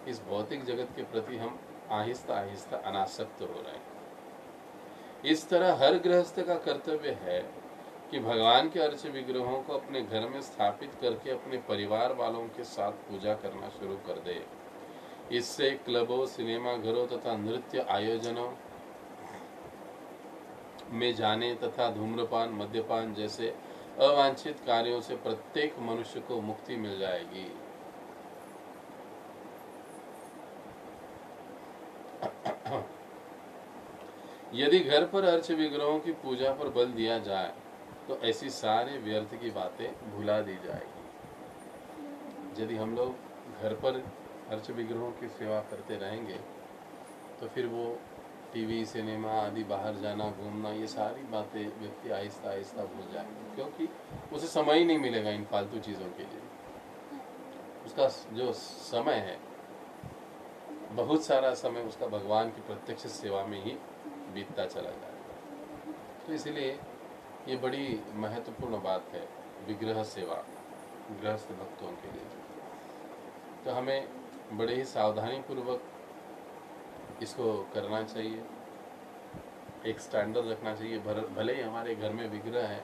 इस भौतिक जगत के प्रति हम आहिस्ता आहिस्ता अनासक्त हो रहे हैं। इस तरह हर गृहस्थ का कर्तव्य है कि भगवान के अर्च विग्रहों को अपने घर में स्थापित करके अपने परिवार वालों के साथ पूजा करना शुरू कर दे। इससे क्लबों, सिनेमा घरों तथा नृत्य आयोजनों में जाने तथा धूम्रपान, मद्यपान जैसे अवांछित कार्यों से प्रत्येक मनुष्य को मुक्ति मिल जाएगी। यदि घर पर अर्च विग्रहों की पूजा पर बल दिया जाए तो ऐसी सारे व्यर्थ की बातें भुला दी जाएगी। यदि हम लोग घर पर अर्च विग्रहों की सेवा करते रहेंगे तो फिर वो टीवी, सिनेमा आदि बाहर जाना, घूमना, ये सारी बातें व्यक्ति आहिस्ता आहिस्ता भूल जाएंगे, क्योंकि उसे समय ही नहीं मिलेगा इन फालतू चीज़ों के लिए। उसका जो समय है, बहुत सारा समय उसका भगवान की प्रत्यक्ष सेवा में ही बीतता चला जाएगा। तो इसलिए ये बड़ी महत्वपूर्ण बात है विग्रह सेवा गृहस्थ भक्तों के लिए। तो हमें बड़े ही सावधानी पूर्वक इसको करना चाहिए, एक स्टैंडर्ड रखना चाहिए। भले ही हमारे घर में विग्रह है,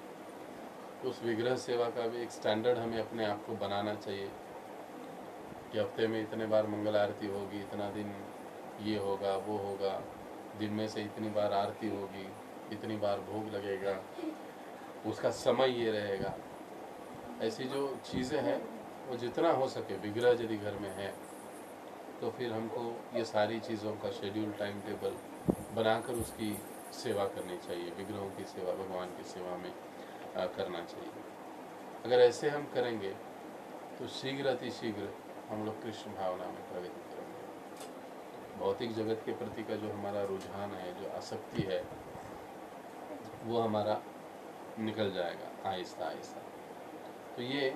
उस विग्रह सेवा का भी एक स्टैंडर्ड हमें अपने आप को बनाना चाहिए कि हफ्ते में इतने बार मंगल आरती होगी, इतना दिन ये होगा, वो होगा, दिन में से इतनी बार आरती होगी, इतनी बार भोग लगेगा, उसका समय ये रहेगा। ऐसी जो चीज़ें हैं वो जितना हो सके, विग्रह यदि घर में है तो फिर हमको ये सारी चीज़ों का शेड्यूल, टाइम टेबल बनाकर उसकी सेवा करनी चाहिए। विग्रहों की सेवा भगवान की सेवा में करना चाहिए। अगर ऐसे हम करेंगे तो शीघ्र अतिशीघ्र हम लोग कृष्ण भावना में प्रगति करेंगे। भौतिक जगत के प्रति का जो हमारा रुझान है, जो आसक्ति है, वो हमारा निकल जाएगा आहिस्ता आहिस्ता। तो ये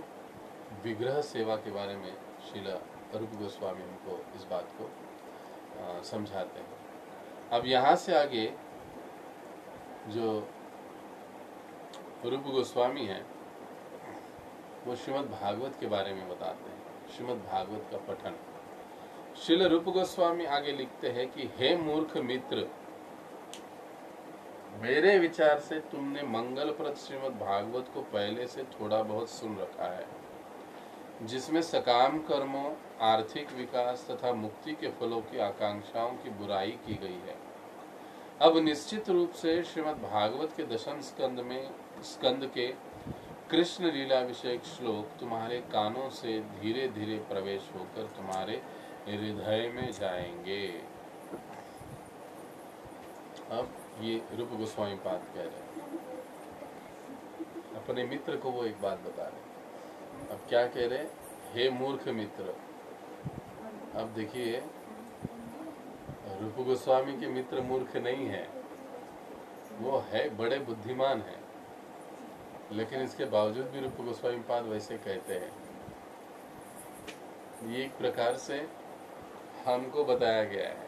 विग्रह सेवा के बारे में श्रील रूप गोस्वामी हमको इस बात को समझाते हैं। अब यहाँ से आगे जो रूप गोस्वामी हैं वो श्रीमद् भागवत के बारे में बताते हैं। श्रीमद् भागवत का पठन श्रील रूप गोस्वामी आगे लिखते हैं कि हे मूर्ख मित्र, मेरे विचार से तुमने मंगलप्रद श्रीमद् भागवत को पहले से थोड़ा बहुत सुन रखा है, जिसमें सकाम कर्मों, आर्थिक विकास तथा मुक्ति के फलों की आकांक्षाओं की बुराई की गई है। अब निश्चित रूप से श्रीमद् भागवत के दशम स्कंद के कृष्ण लीला विषयक श्लोक तुम्हारे कानों से धीरे धीरे प्रवेश होकर तुम्हारे हृदय में जाएंगे। अब ये रूप गोस्वामी पाद कह रहे हैं, अपने मित्र को वो एक बात बता रहे। अब क्या कह रहे? हे मूर्ख मित्र। अब देखिए, रूप गोस्वामी के मित्र मूर्ख नहीं है, वो है बड़े बुद्धिमान है, लेकिन इसके बावजूद भी रूप गोस्वामी पाद वैसे कहते हैं। ये एक प्रकार से हमको बताया गया है।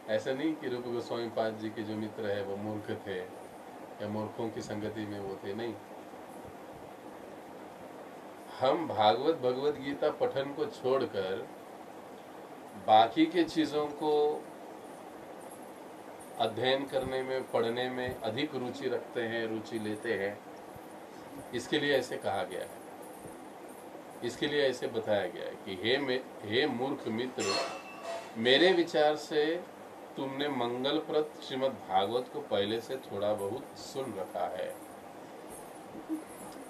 ऐसा नहीं कि रूप गोस्वामी पाद जी के जो मित्र है वो मूर्ख थे या मूर्खों की संगति में वो थे, नहीं। हम भागवत भगवत गीता पठन को छोड़कर बाकी के चीजों को अध्ययन करने में, पढ़ने में अधिक रुचि रखते हैं, रुचि लेते हैं। इसके लिए ऐसे कहा गया है, इसके लिए ऐसे बताया गया है कि हे मूर्ख मित्र, मेरे विचार से तुमने मंगलप्रद श्रीमद् भागवत को पहले से थोड़ा बहुत सुन रखा है।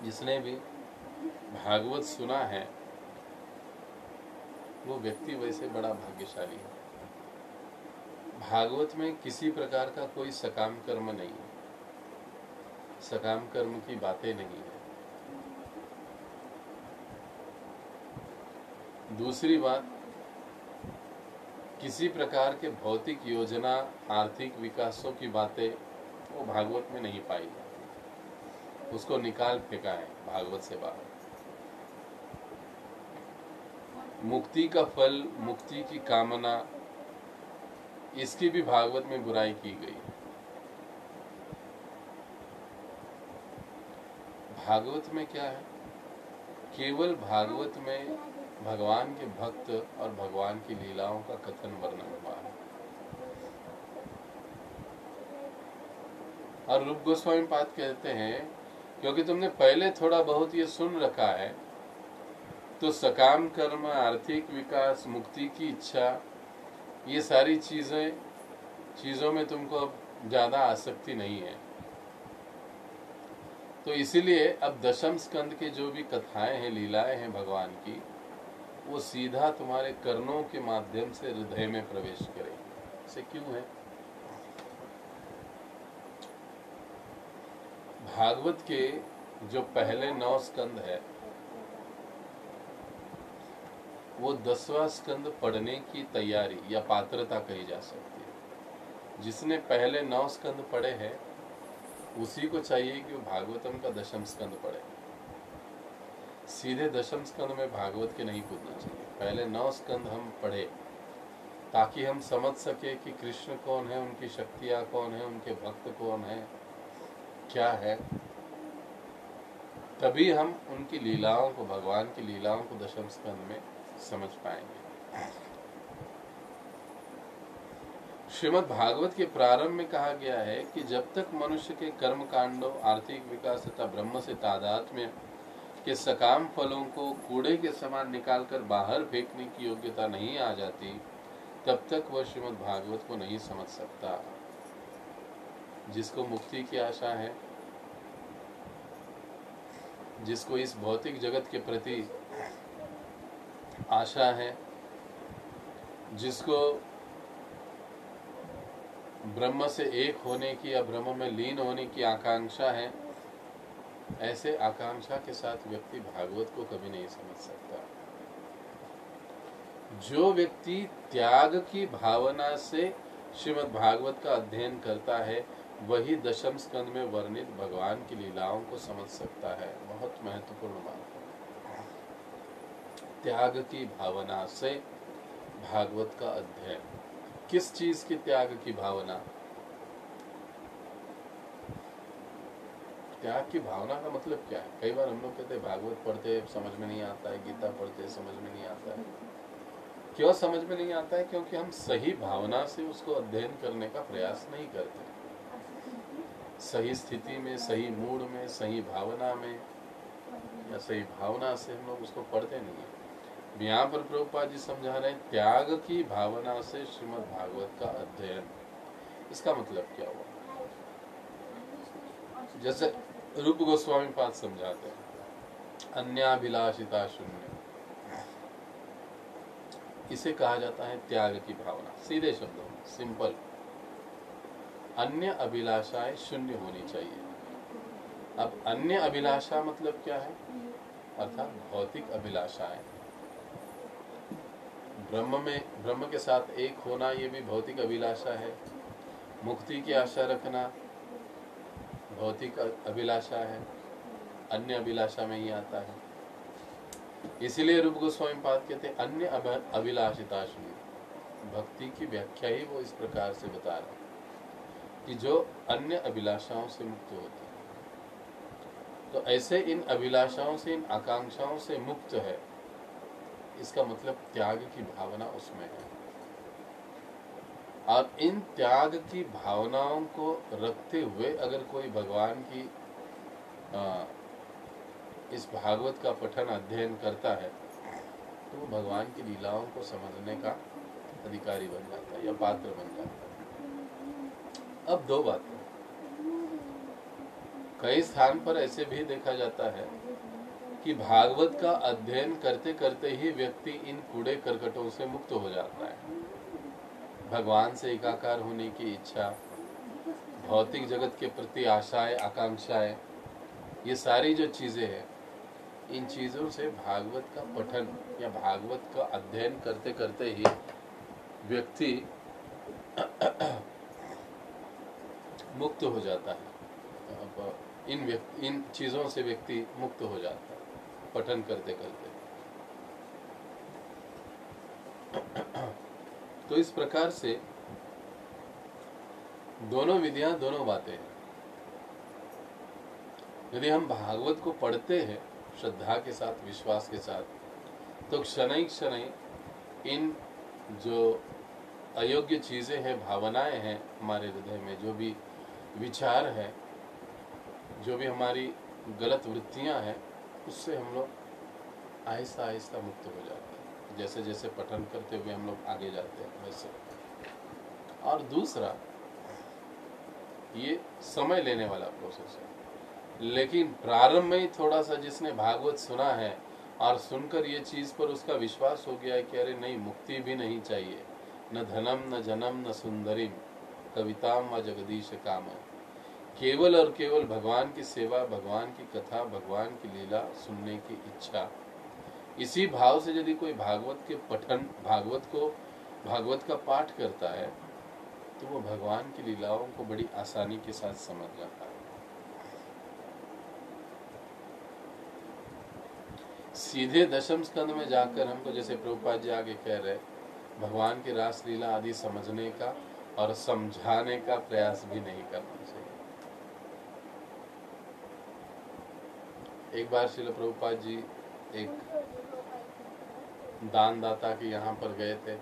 जिसने भी भागवत सुना है वो व्यक्ति वैसे बड़ा भाग्यशाली है। भागवत में किसी प्रकार का कोई सकाम कर्म नहीं है, सकाम कर्म की बातें नहीं है। दूसरी बात, किसी प्रकार के भौतिक योजना, आर्थिक विकासों की बातें वो भागवत में नहीं पाई जाती, उसको निकाल फेंका है भागवत से बाहर। मुक्ति का फल, मुक्ति की कामना, इसकी भी भागवत में बुराई की गई। भागवत में क्या है? केवल भागवत में भगवान के भक्त और भगवान की लीलाओं का कथन वर्णन हुआ है। और रूप गोस्वामी पाद कहते हैं क्योंकि तुमने पहले थोड़ा बहुत ये सुन रखा है तो सकाम कर्म, आर्थिक विकास, मुक्ति की इच्छा, ये सारी चीजों में तुमको अब ज्यादा आसक्ति नहीं है। तो इसीलिए अब दशम स्कंद के जो भी कथाएं हैं, लीलाएं हैं भगवान की, वो सीधा तुम्हारे कर्णों के माध्यम से हृदय में प्रवेश करेगी। ऐसे क्यों है? भागवत के जो पहले 9 स्कंद है, वो 10वां स्कंद पढ़ने की तैयारी या पात्रता कही जा सकती है। जिसने पहले 9 स्कंद पढ़े हैं, उसी को चाहिए कि वो भागवतम का दशम स्कंद पढ़े। सीधे दशम स्कंद में भागवत के नहीं कूदना चाहिए। पहले 9 स्कंद हम पढ़े ताकि हम समझ सके कि कृष्ण कौन है, उनकी शक्तियां कौन है, उनके भक्त कौन है, क्या है। तभी हम उनकी लीलाओं को, भगवान की लीलाओं को दशम स्कंद में समझ पाएंगे। श्रीमद् भागवत के प्रारंभ में कहा गया है कि जब तक मनुष्य के कर्म कांडों, आर्थिक विकास तथा ब्रह्म से तादात्म्य के सकाम फलों को कूड़े के समान निकालकर बाहर फेंकने की योग्यता नहीं आ जाती, तब तक वह श्रीमद् भागवत को नहीं समझ सकता। जिसको मुक्ति की आशा है, जिसको इस भौतिक जगत के प्रति आशा है, जिसको ब्रह्म से एक होने की या ब्रह्म में लीन होने की आकांक्षा है, ऐसे आकांक्षा के साथ व्यक्ति भागवत को कभी नहीं समझ सकता। जो व्यक्ति त्याग की भावना से श्रीमद् भागवत का अध्ययन करता है, वही दशम स्कंद में वर्णित भगवान की लीलाओं को समझ सकता है। बहुत महत्वपूर्ण बात है। त्याग की भावना से भागवत का अध्ययन। किस चीज की त्याग की भावना? त्याग की भावना का मतलब क्या है? कई बार हम लोग कहते हैं भागवत पढ़ते समझ में नहीं आता है, गीता पढ़ते समझ में नहीं आता है। क्यों समझ में नहीं आता है? क्योंकि हम सही भावना से उसको अध्ययन करने का प्रयास नहीं करते। सही स्थिति में, सही मूड में, सही भावना में या सही भावना से हम लोग उसको पढ़ते नहीं है। यहाँ पर प्रभुपाद जी समझा रहे हैं त्याग की भावना से श्रीमद् भागवत का अध्ययन। इसका मतलब क्या हुआ? जैसे रूप गोस्वामी पाद समझाते हैं, अन्याभिलाषिता शून्य, इसे कहा जाता है त्याग की भावना। सीधे शब्दों में, सिंपल, अन्य अभिलाषाएं शून्य होनी चाहिए। अब अन्य अभिलाषा मतलब क्या है? अर्थात भौतिक अभिलाषाएं। ब्रह्म के साथ एक होना, ये भी भौतिक अभिलाषा है। मुक्ति की आशा रखना भौतिक अभिलाषा है, अन्य अभिलाषा में ही आता है। इसीलिए रूप गोस्वामी पाद कहते हैं अन्य अभिलाषिता शून्य। भक्ति की व्याख्या ही वो इस प्रकार से बता रहे हैं कि जो अन्य अभिलाषाओं से मुक्त होती है। तो ऐसे इन अभिलाषाओं से, इन आकांक्षाओं से मुक्त है, इसका मतलब त्याग की भावना उसमें है। और इन त्याग की भावनाओं को रखते हुए अगर कोई भगवान की इस भागवत का पठन अध्ययन करता है, तो वो भगवान की लीलाओं को समझने का अधिकारी बन जाता है या पात्र बन जाता है। अब दो बातें, कई स्थान पर ऐसे भी देखा जाता है कि भागवत का अध्ययन करते करते ही व्यक्ति इन कूड़े करकटों से मुक्त हो जाता है। भगवान से एकाकार होने की इच्छा, भौतिक जगत के प्रति आशाएं, आकांक्षाएं, ये सारी जो चीजें हैं, इन चीजों से भागवत का पठन या भागवत का अध्ययन करते करते ही व्यक्ति मुक्त हो जाता है। इन चीजों से व्यक्ति मुक्त हो जाता है पठन करते करते। तो इस प्रकार से दोनों विधियां, दोनों बातें हैं। यदि हम भागवत को पढ़ते हैं श्रद्धा के साथ, विश्वास के साथ, तो क्षण क्षण इन जो अयोग्य चीजें हैं, भावनाएं हैं हमारे हृदय में, जो भी विचार है, जो भी हमारी गलत वृत्तियां हैं, उससे हम लोग आहिस्ता आहिस्ता मुक्त हो जाता है, जैसे जैसे पठन करते हुए हम लोग आगे जाते हैं वैसे। और दूसरा, ये समय लेने वाला प्रोसेस है, लेकिन प्रारंभ में ही थोड़ा सा जिसने भागवत सुना है और सुनकर ये चीज पर उसका विश्वास हो गया है कि अरे नहीं, मुक्ति भी नहीं चाहिए, न धनम न जनम न सुंदरीम कविताम व जगदीश काम, केवल और केवल भगवान की सेवा, भगवान की कथा, भगवान की लीला सुनने की इच्छा, इसी भाव से यदि कोई भागवत के पठन, भागवत का पाठ करता है तो वो भगवान की लीलाओं को बड़ी आसानी के साथ समझ जाता है। सीधे दशम स्कंद में जाकर हमको, जैसे प्रभुपाद जी आगे कह रहे, भगवान की रास लीला आदि समझने का और समझाने का प्रयास भी नहीं करना चाहिए। एक बार श्रील प्रभुपाद जी एक दानदाता के यहाँ पर गए थे।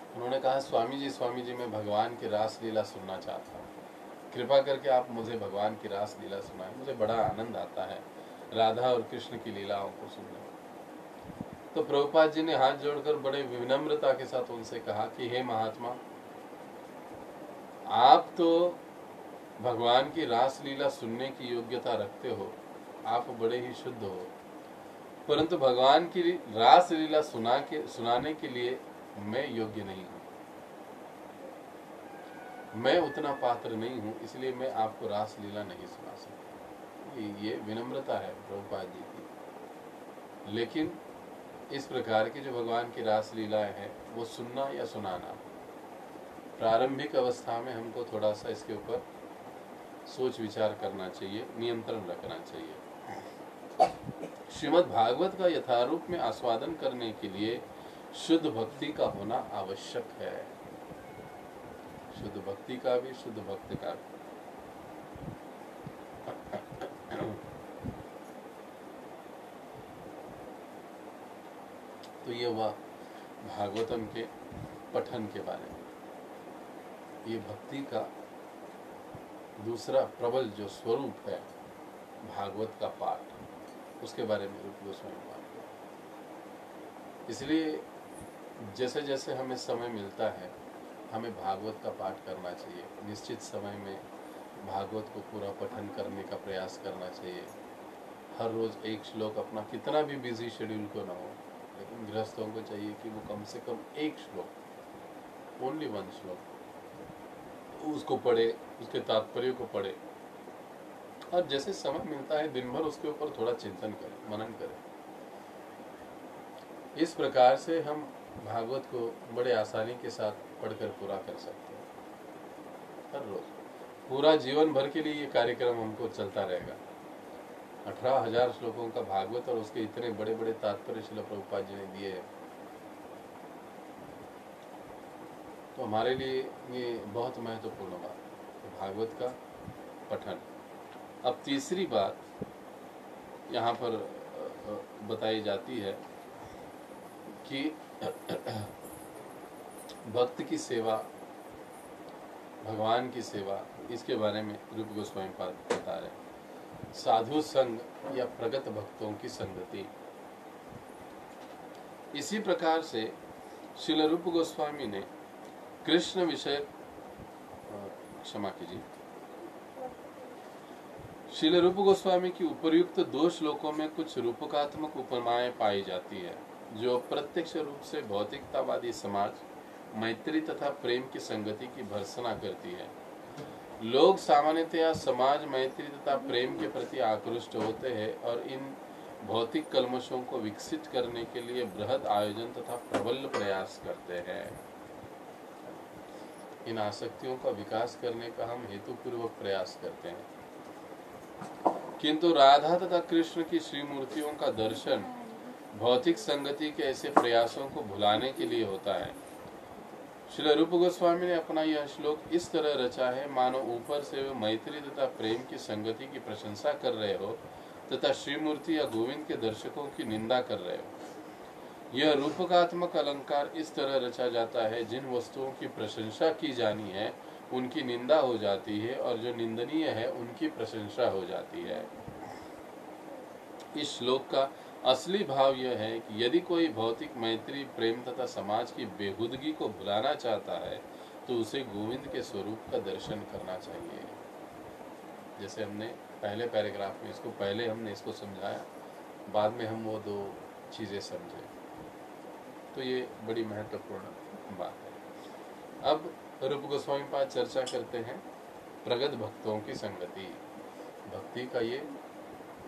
उन्होंने कहा, स्वामी जी मैं भगवान की रास लीला सुनना चाहता हूँ, कृपा करके आप मुझे भगवान की रास लीला सुनाएं, मुझे बड़ा आनंद आता है राधा और कृष्ण की लीलाओं को सुनने में। तो प्रभुपाद जी ने हाथ जोड़कर बड़े विनम्रता के साथ उनसे कहा कि हे महात्मा, आप तो भगवान की रास लीला सुनने की योग्यता रखते हो, आप बड़े ही शुद्ध हो, परंतु भगवान की रास लीला सुनाने के लिए मैं योग्य नहीं हूँ, मैं उतना पात्र नहीं हूँ, इसलिए मैं आपको रास लीला नहीं सुना सकता। ये विनम्रता है प्रभुपाद जी की। लेकिन इस प्रकार की जो भगवान की रास लीलाएं हैं वो सुनना या सुनाना, प्रारंभिक अवस्था में हमको थोड़ा सा इसके ऊपर सोच विचार करना चाहिए, नियंत्रण रखना चाहिए। श्रीमद् भागवत का यथारूप में आस्वादन करने के लिए शुद्ध भक्ति का होना आवश्यक है, शुद्ध भक्ति का भी, शुद्ध भक्त का भी। तो ये हुआ भागवतम के पठन के बारे में। ये भक्ति का दूसरा प्रबल जो स्वरूप है भागवत का पाठ, उसके बारे में रूप गोस्वामी बात करें। इसलिए जैसे जैसे हमें समय मिलता है हमें भागवत का पाठ करना चाहिए, निश्चित समय में भागवत को पूरा पठन करने का प्रयास करना चाहिए। हर रोज एक श्लोक, अपना कितना भी बिजी शेड्यूल को ना हो, लेकिन गृहस्थों को चाहिए कि वो कम से कम एक श्लोक, ओनली वन श्लोक, उसको पढ़े, उसके तात्पर्य को पढ़े, और जैसे समय मिलता है दिन भर उसके ऊपर थोड़ा चिंतन करें, मनन करें। इस प्रकार से हम भागवत को बड़े आसानी के साथ पढ़कर पूरा कर सकते हैं। हर रोज पूरा जीवन भर के लिए ये कार्यक्रम हमको चलता रहेगा। 18,000 श्लोकों का भागवत और उसके इतने बड़े बड़े तात्पर्य श्रील प्रभुपाद जी ने दिए हैं, तो हमारे लिए ये बहुत महत्वपूर्ण बात है, भागवत का पठन। अब तीसरी बात यहाँ पर बताई जाती है कि भक्त की सेवा, भगवान की सेवा, इसके बारे में रूप गोस्वामी पाद बता रहे हैं। साधु संग या प्रगत भक्तों की संगति। इसी प्रकार से श्रील रूप गोस्वामी ने कृष्ण विषय, क्षमा कीजिए, श्रील रूप गोस्वामी की उपर्युक्त 2 श्लोकों में कुछ रूपकात्मक उपमाएं पाई जाती है जो प्रत्यक्ष रूप से भौतिकतावादी समाज, मैत्री तथा प्रेम की संगति की भर्त्सना करती है। लोग सामान्यतया समाज, मैत्री तथा प्रेम के प्रति आकृष्ट होते हैं और इन भौतिक कल्मशों को विकसित करने के लिए बृहद आयोजन तथा प्रबल प्रयास करते हैं। इन आसक्तियों का विकास करने का हम हेतुपूर्वक प्रयास करते हैं, किंतु राधा तथा कृष्ण की श्रीमूर्तियों का दर्शन भौतिक संगति के ऐसे प्रयासों को भुलाने के लिए होता है। श्री रूप गोस्वामी ने अपना यह श्लोक इस तरह रचा है मानो ऊपर से वे मैत्री तथा प्रेम की संगति की प्रशंसा कर रहे हो तथा श्रीमूर्ति या गोविंद के दर्शकों की निंदा कर रहे हो। यह रूपकात्मक अलंकार इस तरह रचा जाता है जिन वस्तुओं की प्रशंसा की जानी है उनकी निंदा हो जाती है और जो निंदनीय है उनकी प्रशंसा हो जाती है। इस श्लोक का असली भाव यह है कि यदि कोई भौतिक मैत्री, प्रेम तथा समाज की बेहुदगी को भुलाना चाहता है तो उसे गोविंद के स्वरूप का दर्शन करना चाहिए। जैसे हमने पहले पैराग्राफ में पहले हमने इसको समझाया, बाद में हम वो दो चीजें समझे, तो ये बड़ी महत्वपूर्ण बात है। अब रूप गोस्वामी पाद चर्चा करते हैं प्रगत भक्तों की संगति। भक्ति का ये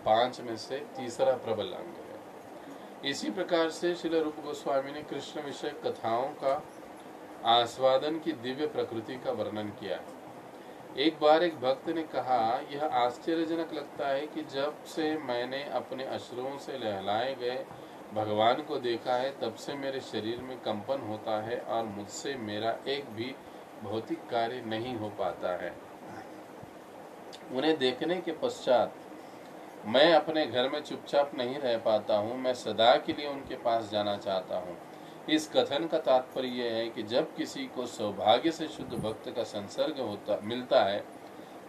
5 में से तीसरा प्रबल अंग है। इसी प्रकार से श्रील रूप गोस्वामी ने कृष्ण विषय कथाओं का आस्वादन की दिव्य प्रकृति का वर्णन किया है। एक बार एक भक्त ने कहा, यह आश्चर्यजनक लगता है कि जब से मैंने अपने अश्रुओं से लहलाए गए भगवान को देखा है तब से मेरे शरीर में कंपन होता है और मुझसे मेरा एक भी भौतिक कार्य नहीं हो पाता है। उन्हें देखने के पश्चात मैं अपने घर में चुपचाप नहीं रह पाता हूँ, मैं सदा के लिए उनके पास जाना चाहता हूँ। इस कथन का तात्पर्य यह है कि जब किसी को सौभाग्य से शुद्ध भक्त का संसर्ग मिलता है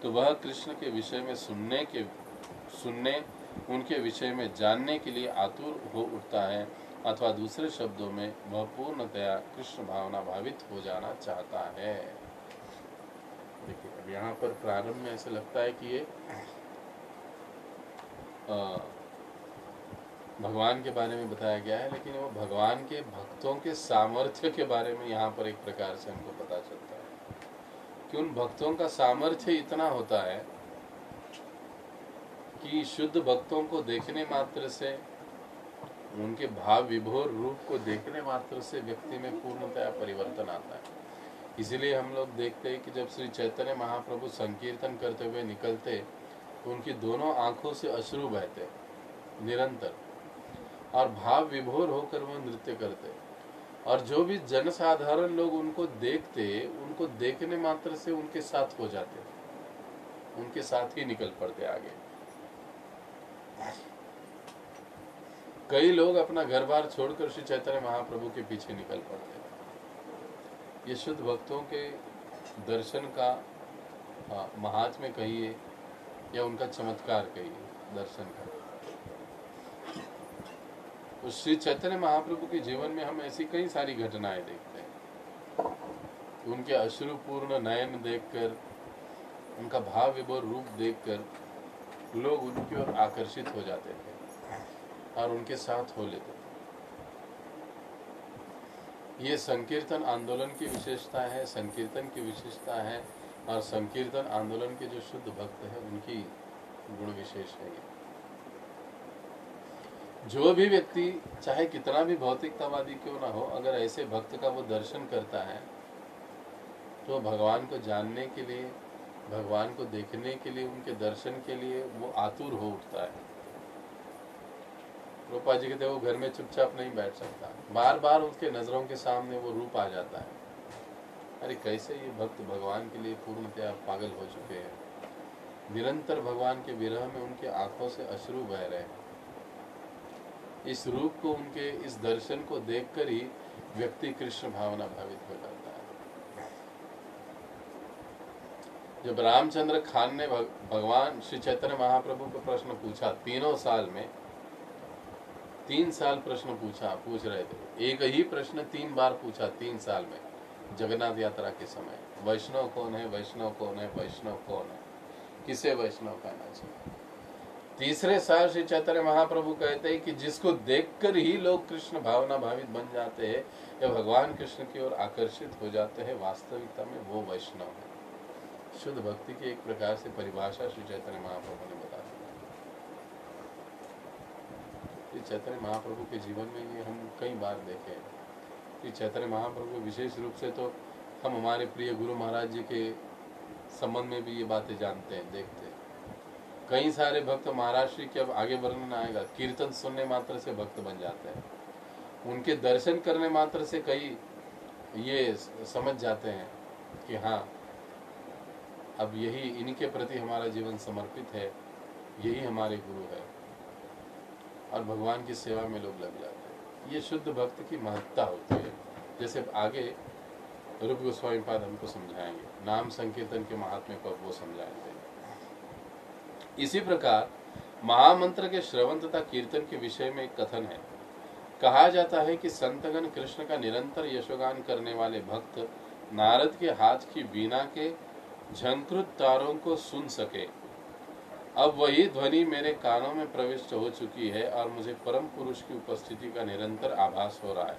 तो वह कृष्ण के विषय में सुनने उनके विषय में जानने के लिए आतुर हो उठता है, अथवा दूसरे शब्दों में वह पूर्णतया कृष्ण भावना भावित हो जाना चाहता है। देखिए, अब यहाँ पर प्रारंभ में ऐसे लगता है कि ये भगवान के बारे में बताया गया है, लेकिन वो भगवान के भक्तों के सामर्थ्य के बारे में यहाँ पर एक प्रकार से हमको पता चलता है कि उन भक्तों का सामर्थ्य इतना होता है कि शुद्ध भक्तों को देखने मात्र से, उनके भाव विभोर रूप को देखने मात्र से व्यक्ति में पूर्णतया परिवर्तन आता है। इसीलिए हम लोग देखते हैं कि जब श्री चैतन्य महाप्रभु संकीर्तन करते हुए निकलते तो उनकी दोनों आंखों से अश्रु बहते निरंतर, और भाव विभोर होकर वो नृत्य करते, और जो भी जनसाधारण लोग उनको देखते, उनको देखने मात्र से उनके साथ हो जाते, उनके साथ ही निकल पड़ते आगे। कई लोग अपना घर बार छोड़कर श्री चैतन्य महाप्रभु के पीछे निकल पड़ते। ये शुद्ध भक्तों के दर्शन का महात्म्य कहिए या उनका चमत्कार कहिए, दर्शन का। तो श्री चैतन्य महाप्रभु के जीवन में हम ऐसी कई सारी घटनाएं देखते हैं। उनके अश्रुपूर्ण नयन देखकर, उनका भाव विभोर रूप देखकर लोग उनकी ओर आकर्षित हो जाते थे और उनके साथ हो लेते थे। ये संकीर्तन आंदोलन की विशेषता है, संकीर्तन की विशेषता है, और संकीर्तन आंदोलन के जो शुद्ध भक्त हैं उनकी गुण विशेष है। जो भी व्यक्ति चाहे कितना भी भौतिकतावादी क्यों ना हो, अगर ऐसे भक्त का वो दर्शन करता है तो भगवान को जानने के लिए, भगवान को देखने के लिए, उनके दर्शन के लिए वो आतुर हो उठता है। रूपा जी कहते वो घर में चुपचाप नहीं बैठ सकता, बार बार उसके नजरों के सामने वो रूप आ जाता है। अरे कैसे ये भक्त भगवान के लिए पूर्णतया पागल हो चुके हैं, निरंतर भगवान के विरह में उनके आंखों से अश्रु बह रहे हैं। इस रूप को, उनके इस दर्शन को देखकर ही व्यक्ति कृष्ण भावना भावित हो जाता है। जब रामचंद्र खान ने भगवान श्री चैतन्य महाप्रभु को प्रश्न पूछा, 3 साल में 3 साल प्रश्न पूछ रहे थे, एक ही प्रश्न 3 बार पूछा 3 साल में, जगन्नाथ यात्रा के समय, वैष्णव कौन है, वैष्णव कौन है, वैष्णव कौन है, किसे वैष्णव कहना चाहिए। तीसरे साल श्री चैतन्य महाप्रभु कहते हैं कि जिसको देखकर ही लोग कृष्ण भावना भावित बन जाते हैं या भगवान कृष्ण की ओर आकर्षित हो जाते हैं, वास्तविकता में वो वैष्णव है। शुद्ध भक्ति की एक प्रकार से परिभाषा श्री चैतन्य महाप्रभु ने बता दी। श्री चैतन्य महाप्रभु के जीवन में ये हम कई बार देखे। श्री चैतन्य महाप्रभु विशेष रूप से तो हम हमारे प्रिय गुरु महाराज जी के संबंध में भी ये बातें जानते हैं, देखते हैं। कई सारे भक्त महाराज श्री के, अब आगे वर्णन आएगा, कीर्तन सुनने मात्र से भक्त बन जाते हैं। उनके दर्शन करने मात्र से कई ये समझ जाते हैं कि हाँ, अब यही इनके प्रति हमारा जीवन समर्पित है, यही हमारे गुरु है, और भगवान की सेवा में लोग लग जाते हैं। ये शुद्ध भक्त की महत्ता होती है। जैसे आगे रूप गोस्वामी पाद हमको समझाएंगे, नाम संकीर्तन के महात्म्य को वो समझाएंगे। इसी प्रकार महामंत्र के श्रवण तथा कीर्तन के विषय में एक कथन है। कहा जाता है कि संतगण कृष्ण का निरंतर यशोगान करने वाले भक्त नारद के हाथ की वीणा के झंकृत तारों को सुन सके। अब वही ध्वनि मेरे कानों में प्रविष्ट हो चुकी है और मुझे परम पुरुष की उपस्थिति का निरंतर आभास हो रहा है।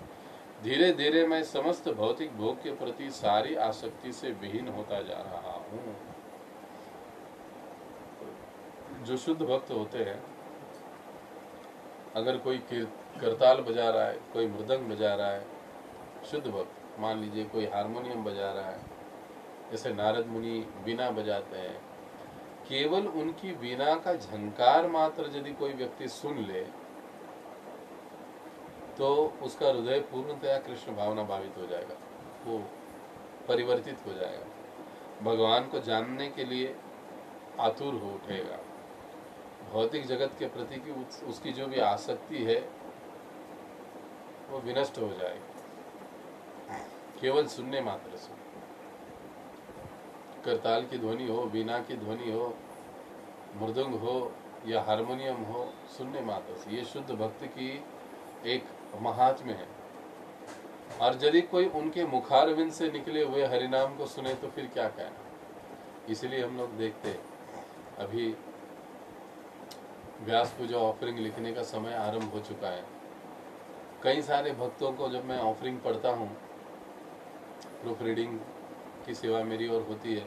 धीरे धीरे मैं समस्त भौतिक भोग के प्रति सारी आसक्ति से विहीन होता जा रहा हूँ। जो शुद्ध भक्त होते हैं, अगर कोई करताल बजा रहा है, कोई मृदंग बजा रहा है, शुद्ध भक्त, मान लीजिए कोई हारमोनियम बजा रहा है, जैसे नारद मुनि वीणा बजाते हैं, केवल उनकी वीणा का झंकार मात्र यदि कोई व्यक्ति सुन ले तो उसका हृदय पूर्णतया कृष्ण भावना भावित हो जाएगा, वो परिवर्तित हो जाएगा, भगवान को जानने के लिए आतुर हो उठेगा। भौतिक जगत के प्रति की उसकी जो भी आसक्ति है वो विनष्ट हो जाएगी केवल सुनने मात्र से। करताल की ध्वनि हो, वीणा की ध्वनि हो, मृदंग हो या हारमोनियम हो, सुनने मात्र से, ये शुद्ध भक्ति की एक महात्म्य है। और यदि कोई उनके मुखारविंद से निकले हुए हरिनाम को सुने तो फिर क्या कहना। इसलिए हम लोग देखते, अभी व्यास पूजा ऑफरिंग लिखने का समय आरंभ हो चुका है। कई सारे भक्तों को जब मैं ऑफरिंग पढ़ता हूँ, प्रूफ रीडिंग की सेवा मेरी और होती है,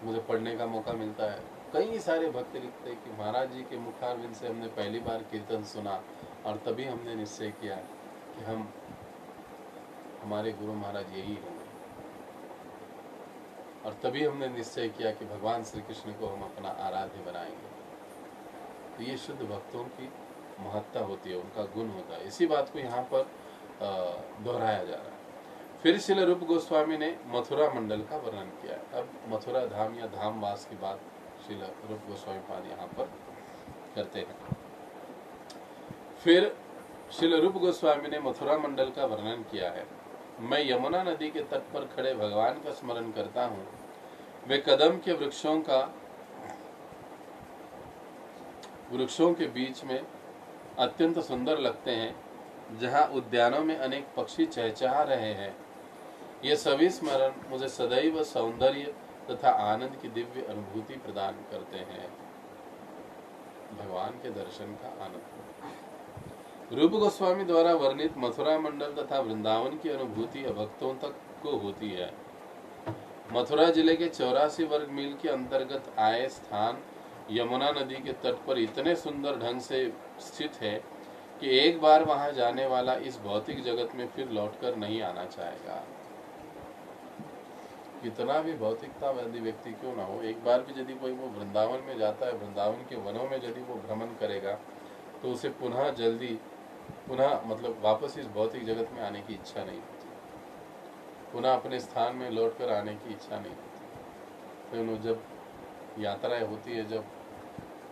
मुझे पढ़ने का मौका मिलता है। कई सारे भक्त लिखते हैं कि महाराज जी के मुखारविंद से हमने पहली बार कीर्तन सुना और तभी हमने निश्चय किया कि हमारे गुरु महाराज यही होंगे, और तभी हमने निश्चय किया कि भगवान श्री कृष्ण को हम अपना आराध्य बनाएंगे। तो ये शुद्ध भक्तों की महत्ता होती है, उनका गुण होता है। इसी बात को यहाँ पर दोहराया जा रहा है। फिर श्रील रूप गोस्वामी ने मथुरा मंडल का वर्णन किया है। अब मथुरा धाम या धामवास की बात श्रील रूप गोस्वामी पाद यहाँ पर करते हैं। फिर श्रील रूप गोस्वामी ने मथुरा मंडल का वर्णन किया है। मैं यमुना नदी के तट पर खड़े भगवान का स्मरण करता हूँ। वे कदम के वृक्षों के बीच में अत्यंत सुंदर लगते हैं, जहाँ उद्यानों में अनेक पक्षी चहचहा रहे हैं। ये सभी स्मरण मुझे सदैव सौंदर्य तथा आनंद की दिव्य अनुभूति प्रदान करते हैं। भगवान के दर्शन का आनंद। रूप गोस्वामी द्वारा वर्णित मथुरा मंडल तथा वृंदावन की अनुभूति भक्तों तक को होती है। मथुरा जिले के 84 वर्ग मील के अंतर्गत आए स्थान यमुना नदी के तट पर इतने सुंदर ढंग से स्थित है कि एक बार वहां जाने वाला इस भौतिक जगत में फिर लौटकर नहीं आना चाहेगा। कितना भी भौतिकतावादी व्यक्ति क्यों ना हो, एक बार भी यदि कोई वो वृंदावन में जाता है, वृंदावन के वनों में यदि वो भ्रमण करेगा तो उसे पुनः मतलब वापस इस भौतिक जगत में आने की इच्छा नहीं होती, पुनः अपने स्थान में लौटकर आने की इच्छा नहीं होती। तो जब यात्राएं होती है, जब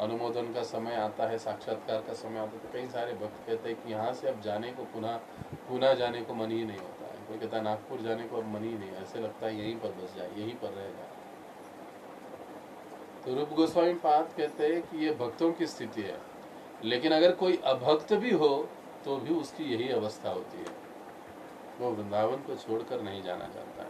अनुमोदन का समय आता है, साक्षात्कार का समय आता है, तो कई सारे भक्त कहते हैं कि यहाँ से अब जाने को पुनः जाने को मन ही नहीं होता है। कोई कहता है नागपुर जाने को अब मन ही नहीं, ऐसे लगता है यहीं पर बस जाए, यहीं पर रह जाए। तो रूप गोस्वामी पाद कहते हैं कि ये भक्तों की स्थिति है, लेकिन अगर कोई अभक्त भी हो तो भी उसकी यही अवस्था होती है, वो वृंदावन को छोड़कर नहीं जाना चाहता है।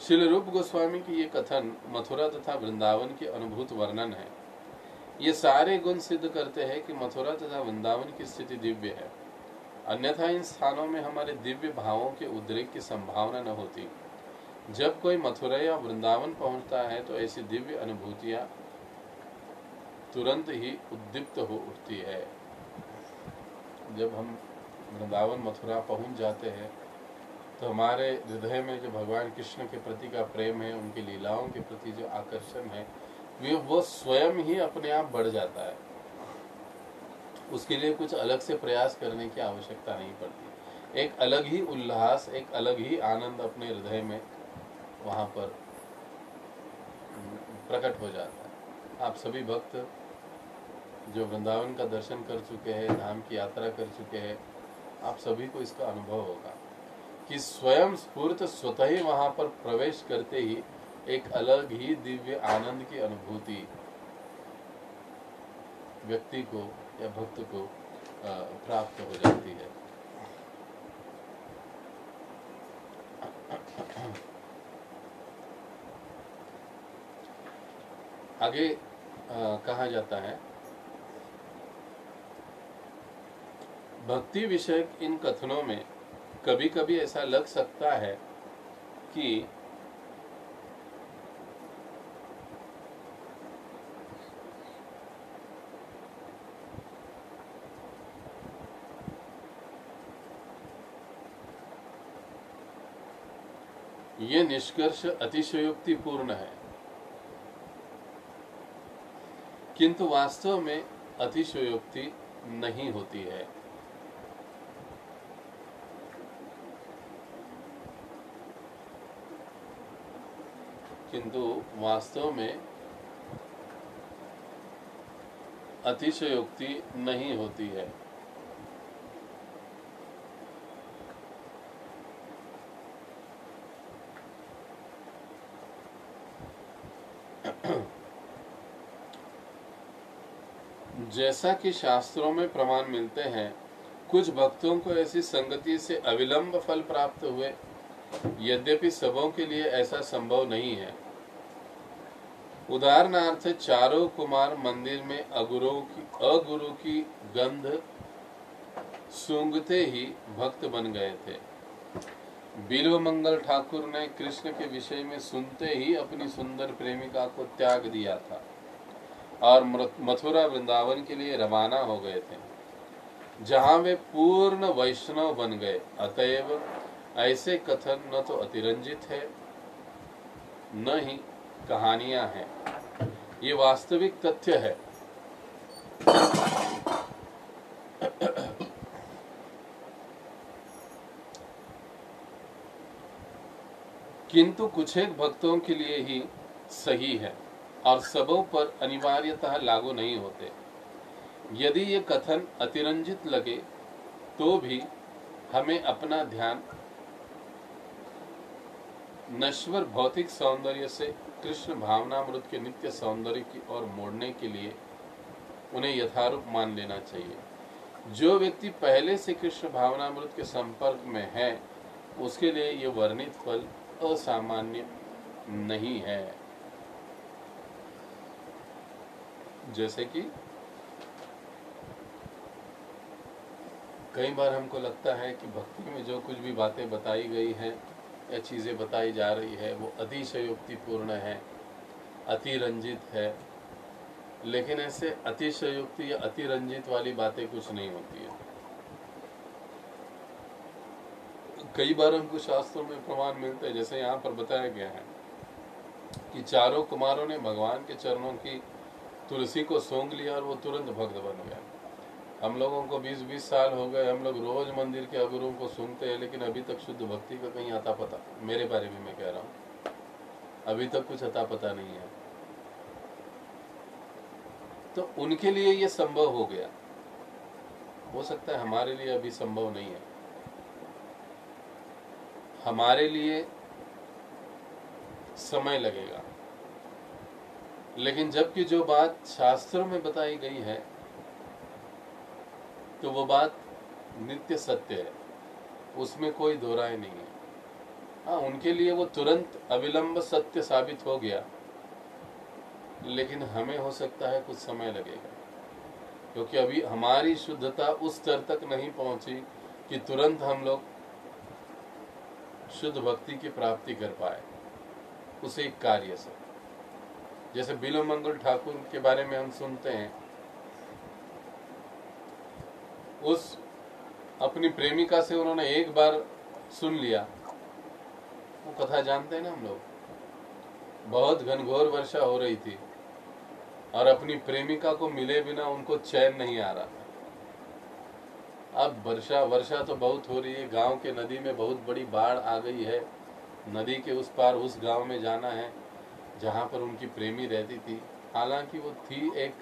श्रील रूप गोस्वामी की ये कथन मथुरा तथा वृंदावन के अनुभूत वर्णन है। ये सारे गुण सिद्ध करते हैं कि मथुरा तथा वृंदावन की स्थिति दिव्य है, अन्यथा इन स्थानों में हमारे दिव्य भावों के उद्रेक की संभावना न होती। जब कोई मथुरा या वृंदावन पहुंचता है तो ऐसी दिव्य अनुभूतियां तुरंत ही उद्दीप्त हो उठती है। जब हम वृंदावन मथुरा पहुंच जाते हैं तो हमारे हृदय में जो भगवान कृष्ण के प्रति का प्रेम है, उनकी लीलाओं के प्रति जो आकर्षण है, वो स्वयं ही अपने आप बढ़ जाता है। उसके लिए कुछ अलग से प्रयास करने की आवश्यकता नहीं पड़ती। एक अलग ही उल्लास, एक अलग ही आनंद अपने हृदय में वहाँ पर प्रकट हो जाता है। आप सभी भक्त जो वृंदावन का दर्शन कर चुके हैं, धाम की यात्रा कर चुके हैं, आप सभी को इसका अनुभव होगा कि स्वयं स्फूर्त स्वतः ही वहाँ पर प्रवेश करते ही एक अलग ही दिव्य आनंद की अनुभूति व्यक्ति को या भक्त को प्राप्त हो जाती है। आगे कहा जाता है, भक्ति विषयक इन कथनों में कभी कभी ऐसा लग सकता है कि ये निष्कर्ष अतिशयोक्तिपूर्ण है, किंतु वास्तव में अतिशयोक्ति नहीं होती है। किंतु वास्तव में अतिशयोक्ति नहीं होती है। जैसा कि शास्त्रों में प्रमाण मिलते हैं, कुछ भक्तों को ऐसी संगति से अविलंब फल प्राप्त हुए, यद्यपि सबों के लिए ऐसा संभव नहीं है। उदाहरणार्थ, चारों कुमार मंदिर में अगुरु की गंध सूंघते ही भक्त बन गए थे। बिल्वमंगल ठाकुर ने कृष्ण के विषय में सुनते ही अपनी सुंदर प्रेमिका को त्याग दिया था और मथुरा वृंदावन के लिए रवाना हो गए थे, जहां वे पूर्ण वैष्णव बन गए। अतएव ऐसे कथन न तो अतिरंजित है, न ही कहानियां हैं, ये वास्तविक तथ्य है। किंतु कुछ एक भक्तों के लिए ही सही है और सबों पर अनिवार्यतः लागू नहीं होते। यदि ये कथन अतिरंजित लगे तो भी हमें अपना ध्यान नश्वर भौतिक सौंदर्य से कृष्ण भावनामृत के नित्य सौंदर्य की ओर मोड़ने के लिए उन्हें यथारूप मान लेना चाहिए। जो व्यक्ति पहले से कृष्ण भावनामृत के संपर्क में है, उसके लिए ये वर्णित फल असामान्य नहीं है। जैसे कि कई बार हमको लगता है कि भक्ति में जो कुछ भी बातें बताई गई हैं या चीजें बताई जा रही है वो अतिशयोक्तिपूर्ण है, अतिरंजित है, लेकिन ऐसे अतिशयोक्ति या अतिरंजित वाली बातें कुछ नहीं होती है। कई बार हमको शास्त्रों में प्रमाण मिलते हैं, जैसे यहाँ पर बताया गया है कि चारों कुमारों ने भगवान के चरणों की तुलसी को सूंघ लिया और वो तुरंत भक्त बन गया। हम लोगों को 20-20 साल हो गए, हम लोग रोज मंदिर के अगुरुओं को सूंघते हैं, लेकिन अभी तक शुद्ध भक्ति का कहीं अता पता, मेरे बारे में मैं कह रहा हूँ, अभी तक कुछ अता पता नहीं है। तो उनके लिए ये संभव हो गया, हो सकता है हमारे लिए अभी संभव नहीं है। हमारे लिए समय लगेगा, लेकिन जबकि जो बात शास्त्रों में बताई गई है तो वो बात नित्य सत्य है, उसमें कोई दो राय नहीं है। हाँ, उनके लिए वो तुरंत अविलंब सत्य साबित हो गया, लेकिन हमें हो सकता है कुछ समय लगेगा, क्योंकि अभी हमारी शुद्धता उस स्तर तक नहीं पहुंची कि तुरंत हम लोग शुद्ध भक्ति की प्राप्ति कर पाए उस एक कार्य से। जैसे बिल्वमंगल ठाकुर के बारे में हम सुनते हैं, उस अपनी प्रेमिका से उन्होंने एक बार सुन लिया, वो कथा जानते हैं ना हम लोग, बहुत घनघोर वर्षा हो रही थी और अपनी प्रेमिका को मिले बिना उनको चैन नहीं आ रहा था। अब वर्षा तो बहुत हो रही है, गांव के नदी में बहुत बड़ी बाढ़ आ गई है, नदी के उस पार उस गांव में जाना है जहां पर उनकी प्रेमी रहती थी। हालांकि वो थी एक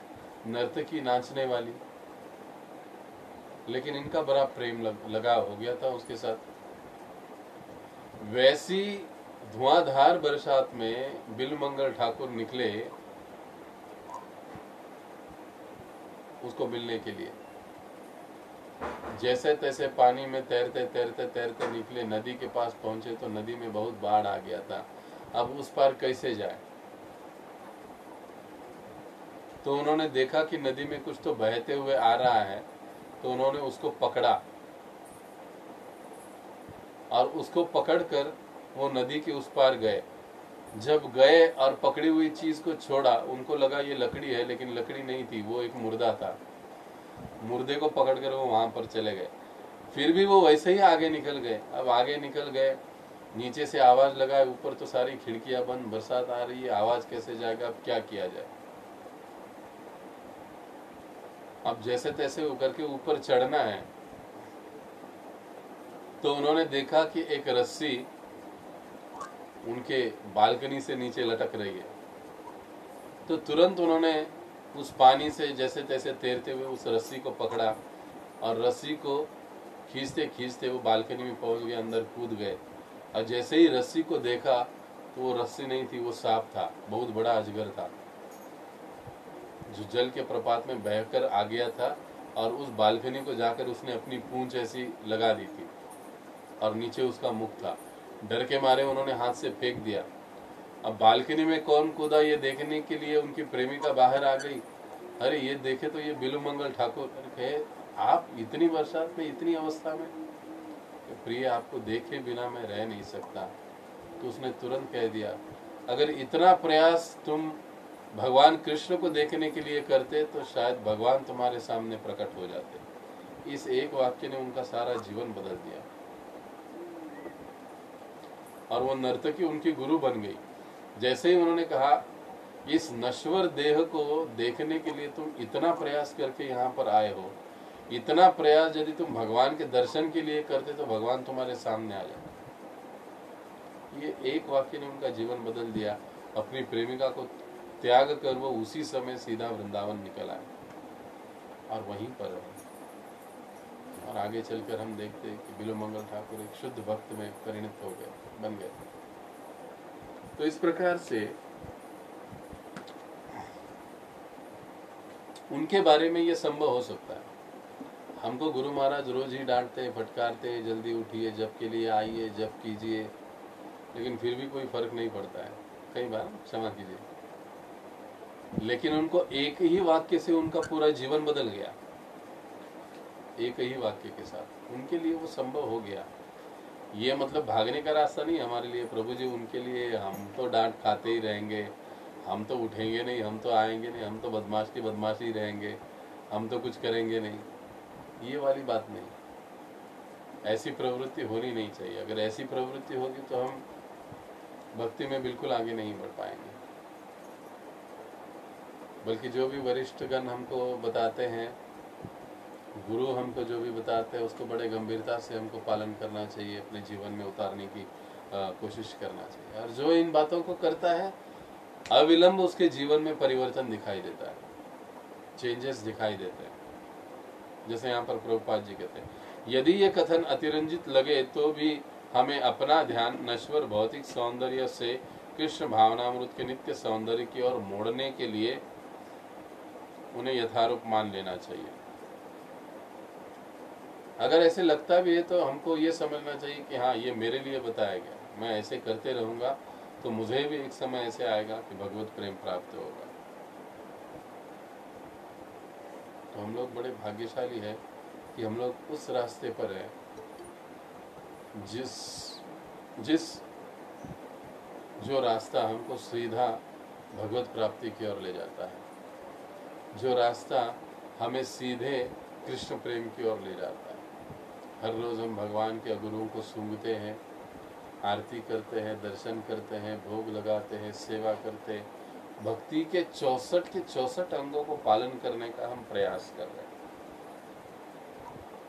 नर्तकी, नाचने वाली, लेकिन इनका बड़ा प्रेम लगाव हो गया था उसके साथ। धुआंधार बरसात में बिलमंगल ठाकुर निकले उसको मिलने के लिए। जैसे तैसे पानी में तैरते तैरते तैरते निकले, नदी के पास पहुंचे तो नदी में बहुत बाढ़ आ गया था। अब उस पार कैसे जाए? तो उन्होंने देखा कि नदी में कुछ तो बहते हुए आ रहा है, तो उन्होंने उसको पकड़ा और उसको पकड़कर वो नदी के उस पार गए। जब गए और पकड़ी हुई चीज को छोड़ा, उनको लगा ये लकड़ी है, लेकिन लकड़ी नहीं थी, वो एक मुर्दा था। मुर्दे को पकड़कर वो वहां पर चले गए। फिर भी वो वैसे ही आगे निकल गए। अब आगे निकल गए, नीचे से आवाज लगा, ऊपर तो सारी खिड़कियां बंद, बरसात आ रही है, आवाज कैसे जाएगा, अब क्या किया जाए। अब जैसे तैसे होकर के ऊपर चढ़ना है, तो उन्होंने देखा कि एक रस्सी उनके बालकनी से नीचे लटक रही है। तो तुरंत उन्होंने उस पानी से जैसे तैसे तैरते हुए उस रस्सी को पकड़ा और रस्सी को खींचते खींचते वो बालकनी में पहुंच गए, अंदर कूद गए। और जैसे ही रस्सी को देखा तो वो रस्सी नहीं थी, वो सांप था, बहुत बड़ा अजगर था, जो जल के प्रपात में बहकर आ गया था और उस बालकनी को जाकर उसने अपनी पूंछ ऐसी लगा दी थी और नीचे उसका मुख था। डर के मारे उन्होंने हाथ से फेंक दिया। अब बालकनी में कौन कूदा ये देखने के लिए उनकी प्रेमिका बाहर आ गई। अरे ये देखे तो ये बिलुमंगल ठाकुर। कहे, आप इतनी बरसात में, इतनी अवस्था में? प्रिय, आपको देखे बिना मैं रह नहीं सकता। तो उसने तुरंत कह दिया, अगर इतना प्रयास तुम भगवान कृष्ण को देखने के लिए करते तो शायद भगवान तुम्हारे सामने प्रकट हो जाते। इस एक वाक्य ने उनका सारा जीवन बदल दिया और वो नर्तकी उनकी गुरु बन गई। जैसे ही उन्होंने कहा, इस नश्वर देह को देखने के लिए तुम इतना प्रयास करके यहाँ पर आए हो, इतना प्रयास यदि तुम भगवान के दर्शन के लिए करते तो भगवान तुम्हारे सामने आ जाते। ये एक वाक्य ने उनका जीवन बदल दिया। अपनी प्रेमिका को त्याग कर वो उसी समय सीधा वृंदावन निकल आए और वहीं पर रहे। और आगे चलकर हम देखते हैं कि बिलुमंगल ठाकुर एक शुद्ध भक्त में परिणत हो गए, बन गए। तो इस प्रकार से उनके बारे में ये संभव हो सकता है। हमको गुरु महाराज रोज ही डांटते, फटकारते, जल्दी उठिए, जप के लिए आइए, जप कीजिए, लेकिन फिर भी कोई फर्क नहीं पड़ता है। कई बार क्षमा कीजिए, लेकिन उनको एक ही वाक्य से उनका पूरा जीवन बदल गया। एक ही वाक्य के साथ उनके लिए वो संभव हो गया। ये मतलब भागने का रास्ता नहीं हमारे लिए प्रभु जी। उनके लिए हम तो डांट खाते ही रहेंगे, हम तो उठेंगे नहीं, हम तो आएंगे नहीं, हम तो बदमाश की बदमाशी रहेंगे, हम तो कुछ करेंगे नहीं, ये वाली बात नहीं। ऐसी प्रवृत्ति होनी नहीं चाहिए। अगर ऐसी प्रवृत्ति होगी तो हम भक्ति में बिल्कुल आगे नहीं बढ़ पाएंगे। बल्कि जो भी वरिष्ठगण हमको बताते हैं, गुरु हमको जो भी बताते हैं, उसको बड़े गंभीरता से हमको पालन करना चाहिए, अपने जीवन में उतारने की कोशिश करना चाहिए। और जो इन बातों को करता है, अविलंब उसके जीवन में परिवर्तन दिखाई देता है, चेंजेस दिखाई देते हैं। जैसे यहाँ पर प्रभुपाद जी कहते हैं, यदि ये कथन अतिरंजित लगे तो भी हमें अपना ध्यान नश्वर भौतिक सौंदर्य से कृष्ण भावनामृत के नित्य सौंदर्य की ओर मोड़ने के लिए उन्हें यथारूप मान लेना चाहिए। अगर ऐसे लगता भी है तो हमको ये समझना चाहिए कि हाँ, ये मेरे लिए बताया गया, मैं ऐसे करते रहूंगा तो मुझे भी एक समय ऐसे आएगा कि भगवत प्रेम प्राप्त होगा। तो हम लोग बड़े भाग्यशाली है कि हम लोग उस रास्ते पर हैं जो रास्ता हमको सीधा भगवत प्राप्ति की ओर ले जाता है, जो रास्ता हमें सीधे कृष्ण प्रेम की ओर ले जाता है। हर रोज हम भगवान के गुरुओं को सूंघते हैं, आरती करते हैं, दर्शन करते हैं, भोग लगाते हैं, सेवा करते हैं। भक्ति के 64 अंगों को पालन करने का हम प्रयास कर रहे हैं।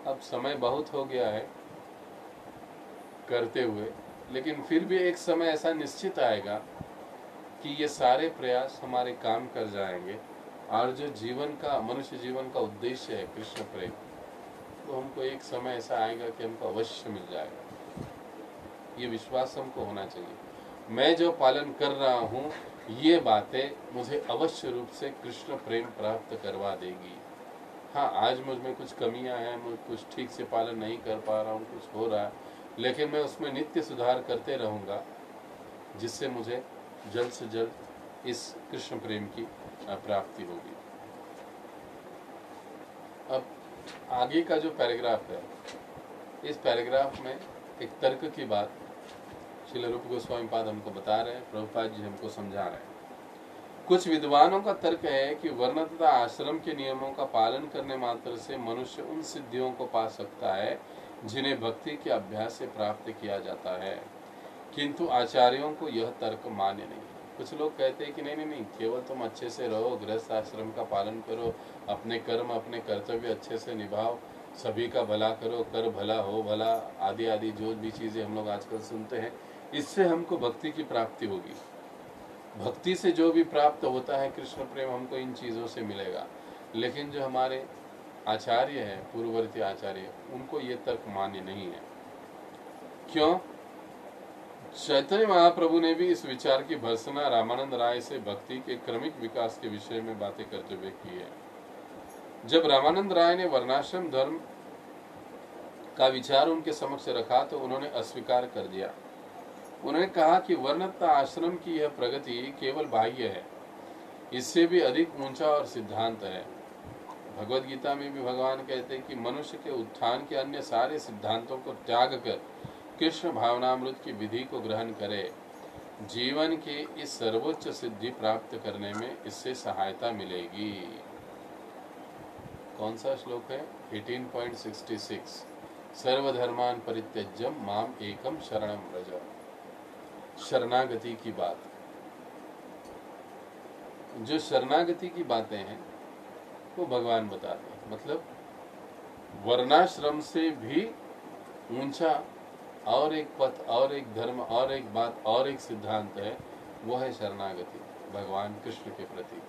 अब समय बहुत हो गया है करते हुए, लेकिन फिर भी एक समय ऐसा निश्चित आएगा कि ये सारे प्रयास हमारे काम कर जाएंगे और जो जीवन का, मनुष्य जीवन का उद्देश्य है कृष्ण प्रेम, तो हमको एक समय ऐसा आएगा कि हमको अवश्य मिल जाएगा। ये विश्वास हमको होना चाहिए। मैं जो पालन कर रहा हूँ ये बातें मुझे अवश्य रूप से कृष्ण प्रेम प्राप्त करवा देगी। हाँ, आज मुझ में कुछ कमियां हैं, मैं कुछ ठीक से पालन नहीं कर पा रहा हूँ, कुछ हो रहा है, लेकिन मैं उसमें नित्य सुधार करते रहूँगा, जिससे मुझे जल्द से जल्द इस कृष्ण प्रेम की प्राप्ति होगी। अब आगे का जो पैराग्राफ है, इस पैराग्राफ में एक तर्क की बात श्रील रूप गोस्वामी पाद हमको बता रहे हैं, प्रभुपाद जी हमको समझा रहे हैं। कुछ विद्वानों का तर्क है कि वर्ण तथा आश्रम के नियमों का पालन करने मात्र से मनुष्य उन सिद्धियों को पा सकता है जिन्हें भक्ति के अभ्यास से प्राप्त किया जाता है, किंतु आचार्यों को यह तर्क मान्य नहीं। कुछ लोग कहते हैं कि नहीं नहीं नहीं, केवल तुम अच्छे से रहो, गृहस्थ आश्रम का पालन करो, अपने कर्म अपने कर्तव्य अच्छे से निभाओ, सभी का भला करो, कर भला हो भला, आदि आदि जो भी चीजें हम लोग आजकल सुनते हैं, इससे हमको भक्ति की प्राप्ति होगी। भक्ति से जो भी प्राप्त होता है कृष्ण प्रेम, हमको इन चीजों से मिलेगा। लेकिन जो हमारे आचार्य हैं, पूर्ववर्ती आचार्य, उनको ये तर्क मान्य नहीं है। क्यों? चैतन्य महाप्रभु ने भी इस विचार की भर्त्सना रामानंद राय से भक्ति के क्रमिक विकास के विषय में बातें करते हुए की है। जब रामानंद राय ने वर्णाश्रम धर्म का विचार उनके समक्ष रखा तो उन्होंने अस्वीकार कर दिया। उन्होंने कहा कि वर्ण तथा आश्रम की यह प्रगति केवल बाह्य है, इससे भी अधिक ऊंचा और सिद्धांत है। भगवद गीता में भी भगवान कहते हैं कि मनुष्य के उत्थान के अन्य सारे सिद्धांतों को त्याग कर कृष्ण भावनामृत की विधि को ग्रहण करे। जीवन की इस सर्वोच्च सिद्धि प्राप्त करने में इससे सहायता मिलेगी। कौन सा श्लोक है? 18.66 सर्वधर्मान परित्यज्य माम एकम शरणम व्रज। शरणागति की बात, जो शरणागति की बातें हैं वो भगवान बताते हैं। मतलब वर्णाश्रम से भी ऊंचा और एक पथ और एक धर्म और एक बात और एक सिद्धांत है, वो है शरणागति भगवान कृष्ण के प्रति।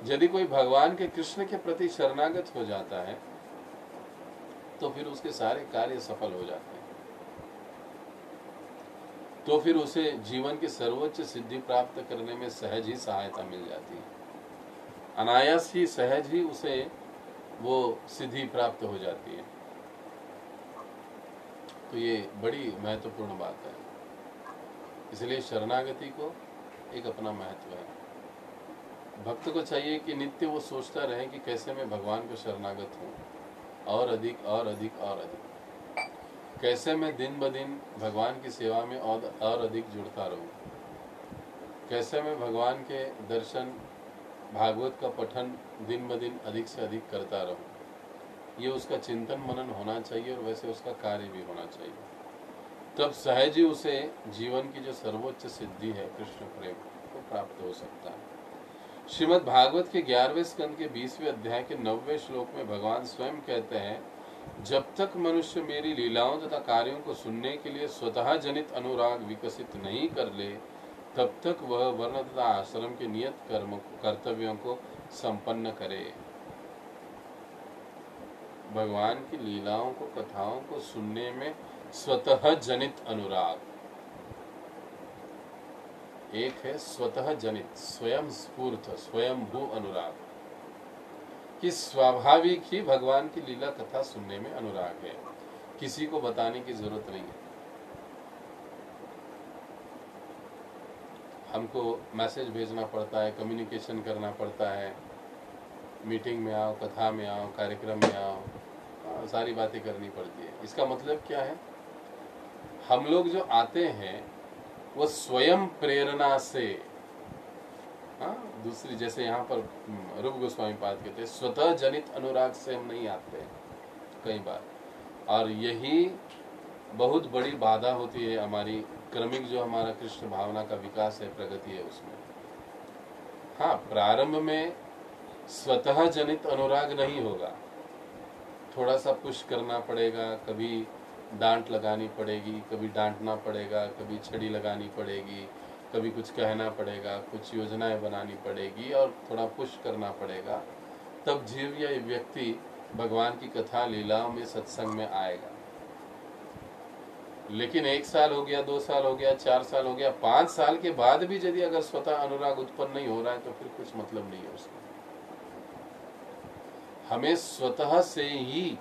यदि कोई भगवान के कृष्ण के प्रति शरणागत हो जाता है तो फिर उसके सारे कार्य सफल हो जाते हैं, तो फिर उसे जीवन की सर्वोच्च सिद्धि प्राप्त करने में सहज ही सहायता मिल जाती है। अनायास ही सहज ही उसे वो सिद्धि प्राप्त हो जाती है। तो ये बड़ी महत्वपूर्ण बात है। इसलिए शरणागति को एक अपना महत्व है। भक्त को चाहिए कि नित्य वो सोचता रहे कि कैसे मैं भगवान को शरणागत हूँ, और अधिक और अधिक और अधिक, कैसे मैं दिन ब दिन भगवान की सेवा में और अधिक जुड़ता रहूं, कैसे मैं भगवान के दर्शन भागवत का पठन दिन ब दिन अधिक से अधिक करता रहूं। ये उसका चिंतन मनन होना चाहिए और वैसे उसका कार्य भी होना चाहिए। तब सहज ही उसे जीवन की जो सर्वोच्च सिद्धि है कृष्ण प्रेम को प्राप्त हो सकता है। श्रीमद् भागवत के 11वें स्कंद के 20वें अध्याय के 9वें श्लोक में भगवान स्वयं कहते हैं, जब तक मनुष्य मेरी लीलाओं तथा कार्यों को सुनने के लिए स्वतः जनित अनुराग विकसित नहीं कर ले, तब तक वह वर्ण तथा आश्रम के नियत कर्तव्यों को संपन्न करे। भगवान की लीलाओं को, कथाओं को सुनने में स्वतः जनित अनुराग, एक है स्वतः जनित स्वयं स्फूर्त स्वयंभू अनुराग, कि स्वाभाविक ही भगवान की लीला कथा सुनने में अनुराग है, किसी को बताने की जरूरत नहीं है। हमको मैसेज भेजना पड़ता है, कम्युनिकेशन करना पड़ता है, मीटिंग में आओ, कथा में आओ, कार्यक्रम में आओ, सारी बातें करनी पड़ती है। इसका मतलब क्या है? हम लोग जो आते हैं वो स्वयं प्रेरणा से, दूसरी, जैसे यहाँ पर रूप गोस्वामी पाद कहते हैं, स्वतः जनित अनुराग से हम नहीं आते कई बार, और यही बहुत बड़ी बाधा होती है हमारी क्रमिक जो हमारा कृष्ण भावना का विकास है, प्रगति है उसमें। हाँ, प्रारंभ में स्वतः जनित अनुराग नहीं होगा, थोड़ा सा पुश करना पड़ेगा, कभी डांट लगानी पड़ेगी, कभी डांटना पड़ेगा, कभी छड़ी लगानी पड़ेगी, कभी कुछ कहना पड़ेगा, कुछ योजनाएं बनानी पड़ेगी और थोड़ा पुश करना पड़ेगा, तब जीव या व्यक्ति भगवान की कथा लीलाओं में सत्संग में आएगा। लेकिन 1 साल हो गया, 2 साल हो गया, 4 साल हो गया, 5 साल के बाद भी यदि अगर स्वतः अनुराग उत्पन्न नहीं हो रहा है तो फिर कुछ मतलब नहीं है उसका। हमें स्वतः से ही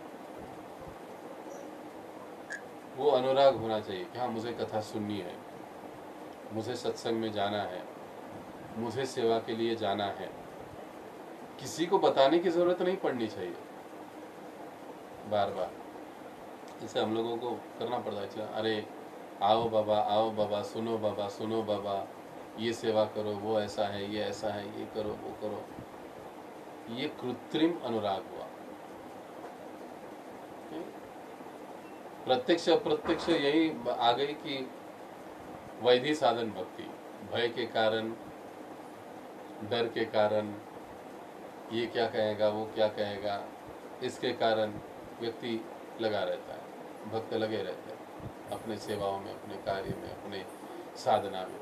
वो अनुराग होना चाहिए कि हाँ, मुझे कथा सुननी है, मुझे सत्संग में जाना है, मुझे सेवा के लिए जाना है। किसी को बताने की जरूरत नहीं पड़नी चाहिए बार बार। जैसे हम लोगों को करना पड़ता है, अरे आओ बाबा, सुनो बाबा, सुनो बाबा, ये सेवा करो, वो ऐसा है, ये ऐसा है, ये करो, वो करो। ये कृत्रिम अनुराग हुआ। प्रत्यक्ष अप्रत्यक्ष यही आ गई कि वैधि साधन भक्ति, भय के कारण, डर के कारण, ये क्या कहेगा, वो क्या कहेगा, इसके कारण व्यक्ति लगा रहता है, भक्त लगे रहते हैं अपने सेवाओं में, अपने कार्य में, अपने साधना में।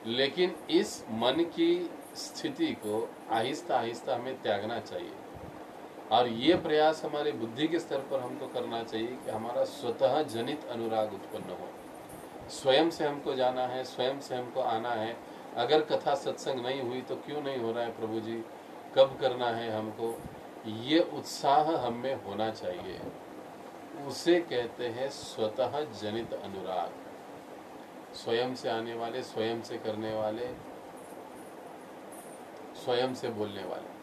लेकिन इस मन की स्थिति को आहिस्ता आहिस्ता हमें त्यागना चाहिए, और ये प्रयास हमारे बुद्धि के स्तर पर हमको करना चाहिए कि हमारा स्वतः जनित अनुराग उत्पन्न हो। स्वयं से हमको जाना है, स्वयं से हमको आना है। अगर कथा सत्संग नहीं हुई तो क्यों नहीं हो रहा है प्रभु जी, कब करना है हमको, ये उत्साह हम में होना चाहिए। उसे कहते हैं स्वतः जनित अनुराग। स्वयं से आने वाले, स्वयं से करने वाले, स्वयं से बोलने वाले,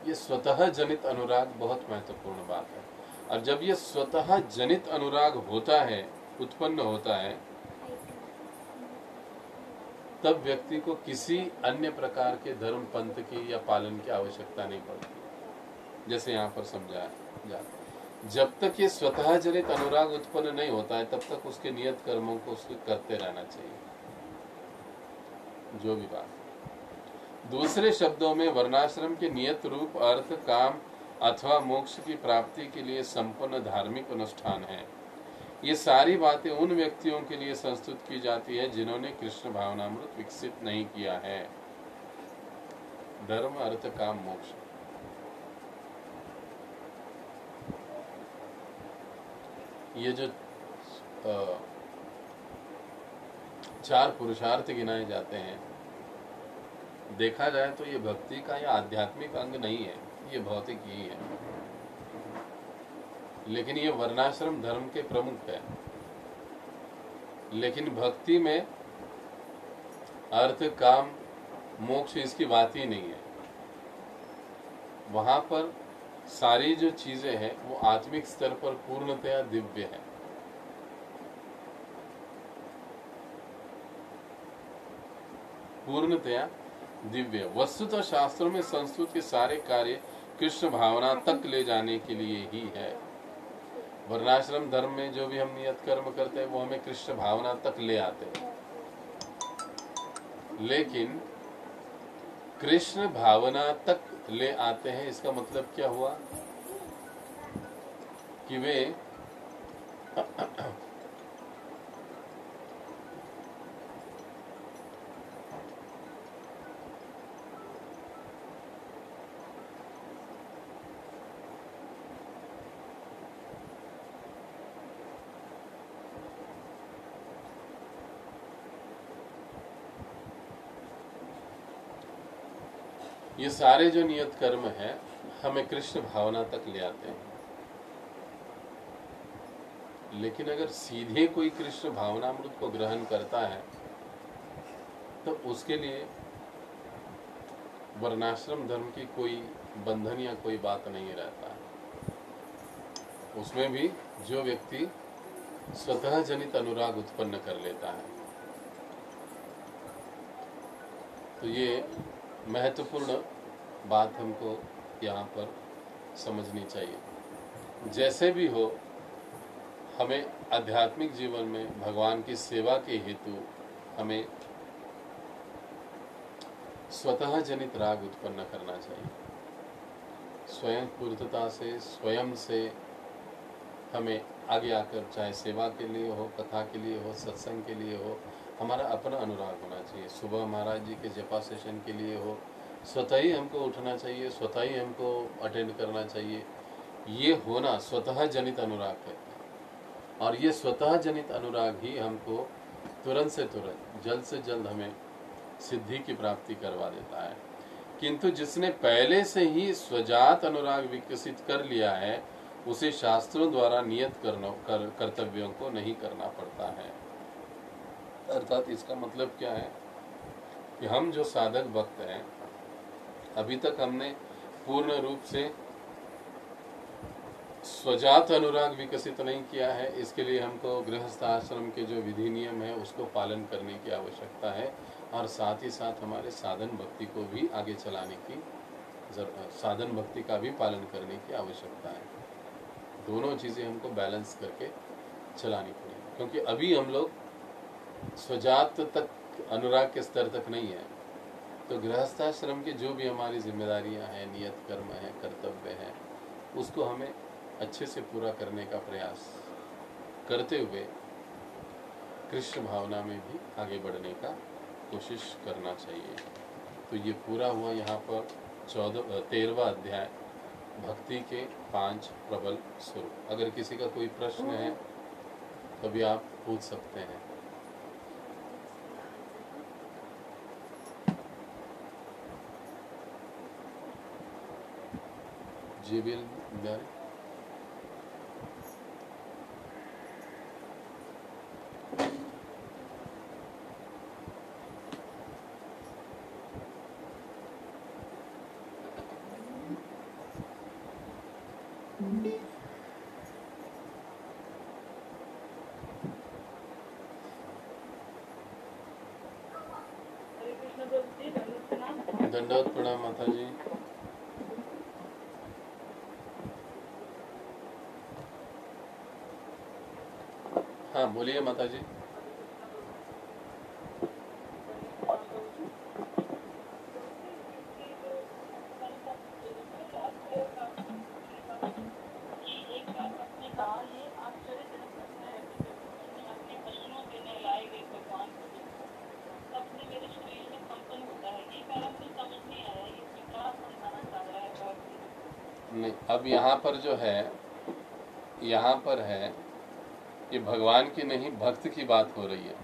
ये स्वतः जनित अनुराग बहुत महत्वपूर्ण बात है। और जब ये स्वतः जनित अनुराग होता है, उत्पन्न होता है, तब व्यक्ति को किसी अन्य प्रकार के धर्म पंथ की या पालन की आवश्यकता नहीं पड़ती। जैसे यहाँ पर समझाया जाता, जब तक ये स्वतः जनित अनुराग उत्पन्न नहीं होता है तब तक उसके नियत कर्मों को उसको करते रहना चाहिए, जो भी बात। दूसरे शब्दों में वर्णाश्रम के नियत रूप अर्थ, काम अथवा मोक्ष की प्राप्ति के लिए संपन्न धार्मिक अनुष्ठान है। ये सारी बातें उन व्यक्तियों के लिए संस्तुत की जाती है जिन्होंने कृष्ण भावनामृत विकसित नहीं किया है। धर्म, अर्थ, काम, मोक्ष, ये जो 4 पुरुषार्थ गिनाए जाते हैं, देखा जाए तो ये भक्ति का या आध्यात्मिक अंग नहीं है, ये भौतिक ही है। लेकिन ये वर्णाश्रम धर्म के प्रमुख है। लेकिन भक्ति में अर्थ, काम, मोक्ष इसकी बात ही नहीं है। वहां पर सारी जो चीजें हैं वो आत्मिक स्तर पर पूर्णतया दिव्य है। पूर्णतया दिव्य। वस्तुतः शास्त्रों में संस्कृत के सारे कार्य कृष्ण भावना तक ले जाने के लिए ही है। वर्णाश्रम धर्म में जो भी हम नियत कर्म करते हैं वो हमें कृष्ण भावना तक ले आते हैं। लेकिन कृष्ण भावना तक ले आते हैं, इसका मतलब क्या हुआ कि वे ये सारे जो नियत कर्म है हमें कृष्ण भावना तक ले आते हैं। लेकिन अगर सीधे कोई कृष्ण भावनामृत को ग्रहण करता है तो उसके लिए वर्णाश्रम धर्म की कोई बंधन या कोई बात नहीं रहता है। उसमें भी जो व्यक्ति स्वतः जनित अनुराग उत्पन्न कर लेता है, तो ये महत्वपूर्ण बात हमको यहाँ पर समझनी चाहिए। जैसे भी हो, हमें आध्यात्मिक जीवन में भगवान की सेवा के हेतु हमें स्वतः जनित राग उत्पन्न करना चाहिए। स्वयं पूर्णता से, स्वयं से हमें आगे आकर, चाहे सेवा के लिए हो, कथा के लिए हो, सत्संग के लिए हो, हमारा अपना अनुराग होना चाहिए। सुबह महाराज जी के जपा सेशन के लिए हो, स्वतः ही हमको उठना चाहिए, स्वतः ही हमको अटेंड करना चाहिए। ये होना स्वतः जनित अनुराग कहते हैं। और ये स्वतः जनित अनुराग ही हमको तुरंत से तुरंत, जल्द से जल्द हमें सिद्धि की प्राप्ति करवा देता है। किंतु जिसने पहले से ही स्वजात अनुराग विकसित कर लिया है, उसे शास्त्रों द्वारा नियत कर्तव्यों को नहीं करना पड़ता है। अर्थात इसका मतलब क्या है कि हम जो साधक भक्त हैं, अभी तक हमने पूर्ण रूप से स्वजात अनुराग विकसित नहीं किया है। इसके लिए हमको गृहस्थ आश्रम के जो विधि नियम है उसको पालन करने की आवश्यकता है, और साथ ही साथ हमारे साधन भक्ति को भी आगे चलाने की, साधन भक्ति का भी पालन करने की आवश्यकता है। दोनों चीज़ें हमको बैलेंस करके चलानी पड़ेगी, क्योंकि अभी हम लोग स्वजात तक, अनुराग के स्तर तक नहीं है। तो गृहस्थाश्रम की जो भी हमारी जिम्मेदारियां हैं, नियत कर्म है, कर्तव्य है, उसको हमें अच्छे से पूरा करने का प्रयास करते हुए कृष्ण भावना में भी आगे बढ़ने का कोशिश करना चाहिए। तो ये पूरा हुआ यहाँ पर 13वां अध्याय, भक्ति के 5 प्रबल स्वरूप। अगर किसी का कोई प्रश्न है तो भी आप पूछ सकते हैं। जी बिल दंडवत प्रणाम माता जी। हाँ बोलिए माता जी। नहीं, अब यहाँ पर जो है, यहाँ पर है ये भगवान की नहीं, भक्त की बात हो रही है।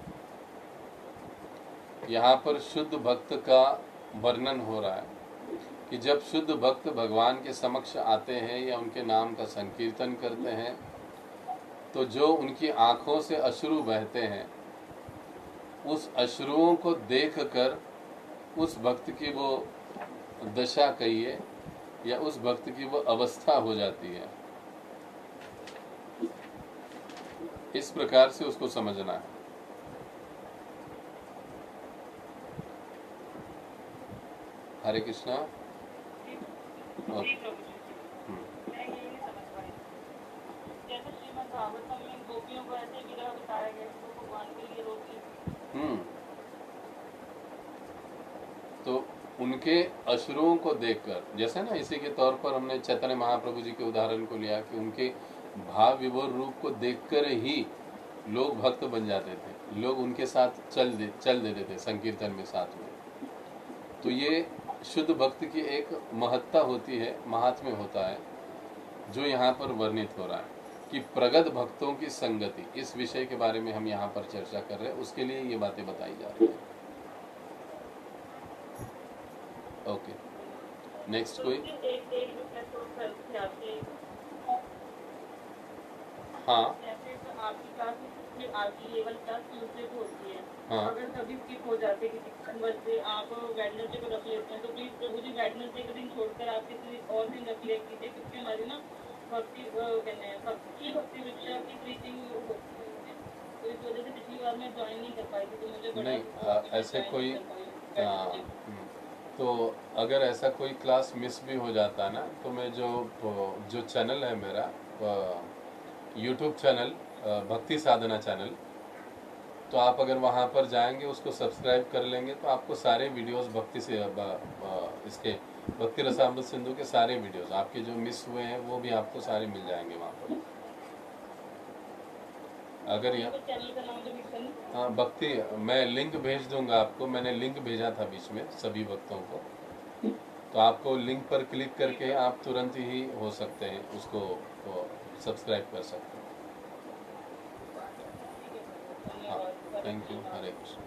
यहाँ पर शुद्ध भक्त का वर्णन हो रहा है कि जब शुद्ध भक्त भगवान के समक्ष आते हैं या उनके नाम का संकीर्तन करते हैं, तो जो उनकी आंखों से अश्रु बहते हैं, उस अश्रुओं को देखकर उस भक्त की वो दशा कहिए या उस भक्त की वो अवस्था हो जाती है। इस प्रकार से उसको समझना है। हरे कृष्णा। तो उनके अश्रुओं को देखकर, जैसे ना इसी के तौर पर हमने चैतन्य महाप्रभु जी के उदाहरण को लिया कि उनके भाव विभोर रूप को देखकर ही लोग भक्त बन जाते थे, लोग उनके साथ चल देते थे संकीर्तन में साथ में। तो ये शुद्ध भक्त की एक महत्ता होती है, महात्म्य होता है, जो यहाँ पर वर्णित हो रहा है कि प्रगत भक्तों की संगति। इस विषय के बारे में हम यहाँ पर चर्चा कर रहे हैं, उसके लिए ये बातें बताई जा रही है। ओके, नेक्स्ट कोई? हाँ हाँ, अगर कभी स्किप हो जाते किसी कारणवश से, आप वेडनेसडे को रख लेते हैं, तो प्लीज प्रभु जी वेडनेसडे का दिन छोड़कर आप किसी और दिन रख लिया कीजिए, क्योंकि हमारी ना भक्ति भक्ति विषय की प्रीचिंग होती है, तो इस वजह से पिछली बार मैं ज्वाइन नहीं कर पाई थी, तो मुझे बड़ा नहीं ऐसे कोई तो अगर ऐसा कोई क्लास मिस भी हो जाता है ना, तो मैं जो चैनल है मेरा यूट्यूब चैनल, भक्ति साधना चैनल, तो आप अगर वहाँ पर जाएंगे, उसको सब्सक्राइब कर लेंगे, तो आपको सारे वीडियोस भक्ति से इसके भक्ति रसामृत सिंधु के सारे वीडियोस आपके जो मिस हुए हैं वो भी आपको सारे मिल जाएंगे वहाँ पर। अगर यहाँ हाँ भक्ति, मैं लिंक भेज दूंगा आपको। मैंने लिंक भेजा था बीच में सभी भक्तों को, तो आपको लिंक पर क्लिक करके आप तुरंत ही हो सकते हैं उसको सब्सक्राइब कर सकते हैं। हाँ, धन्यवाद। Thank you. हरे कृष्ण।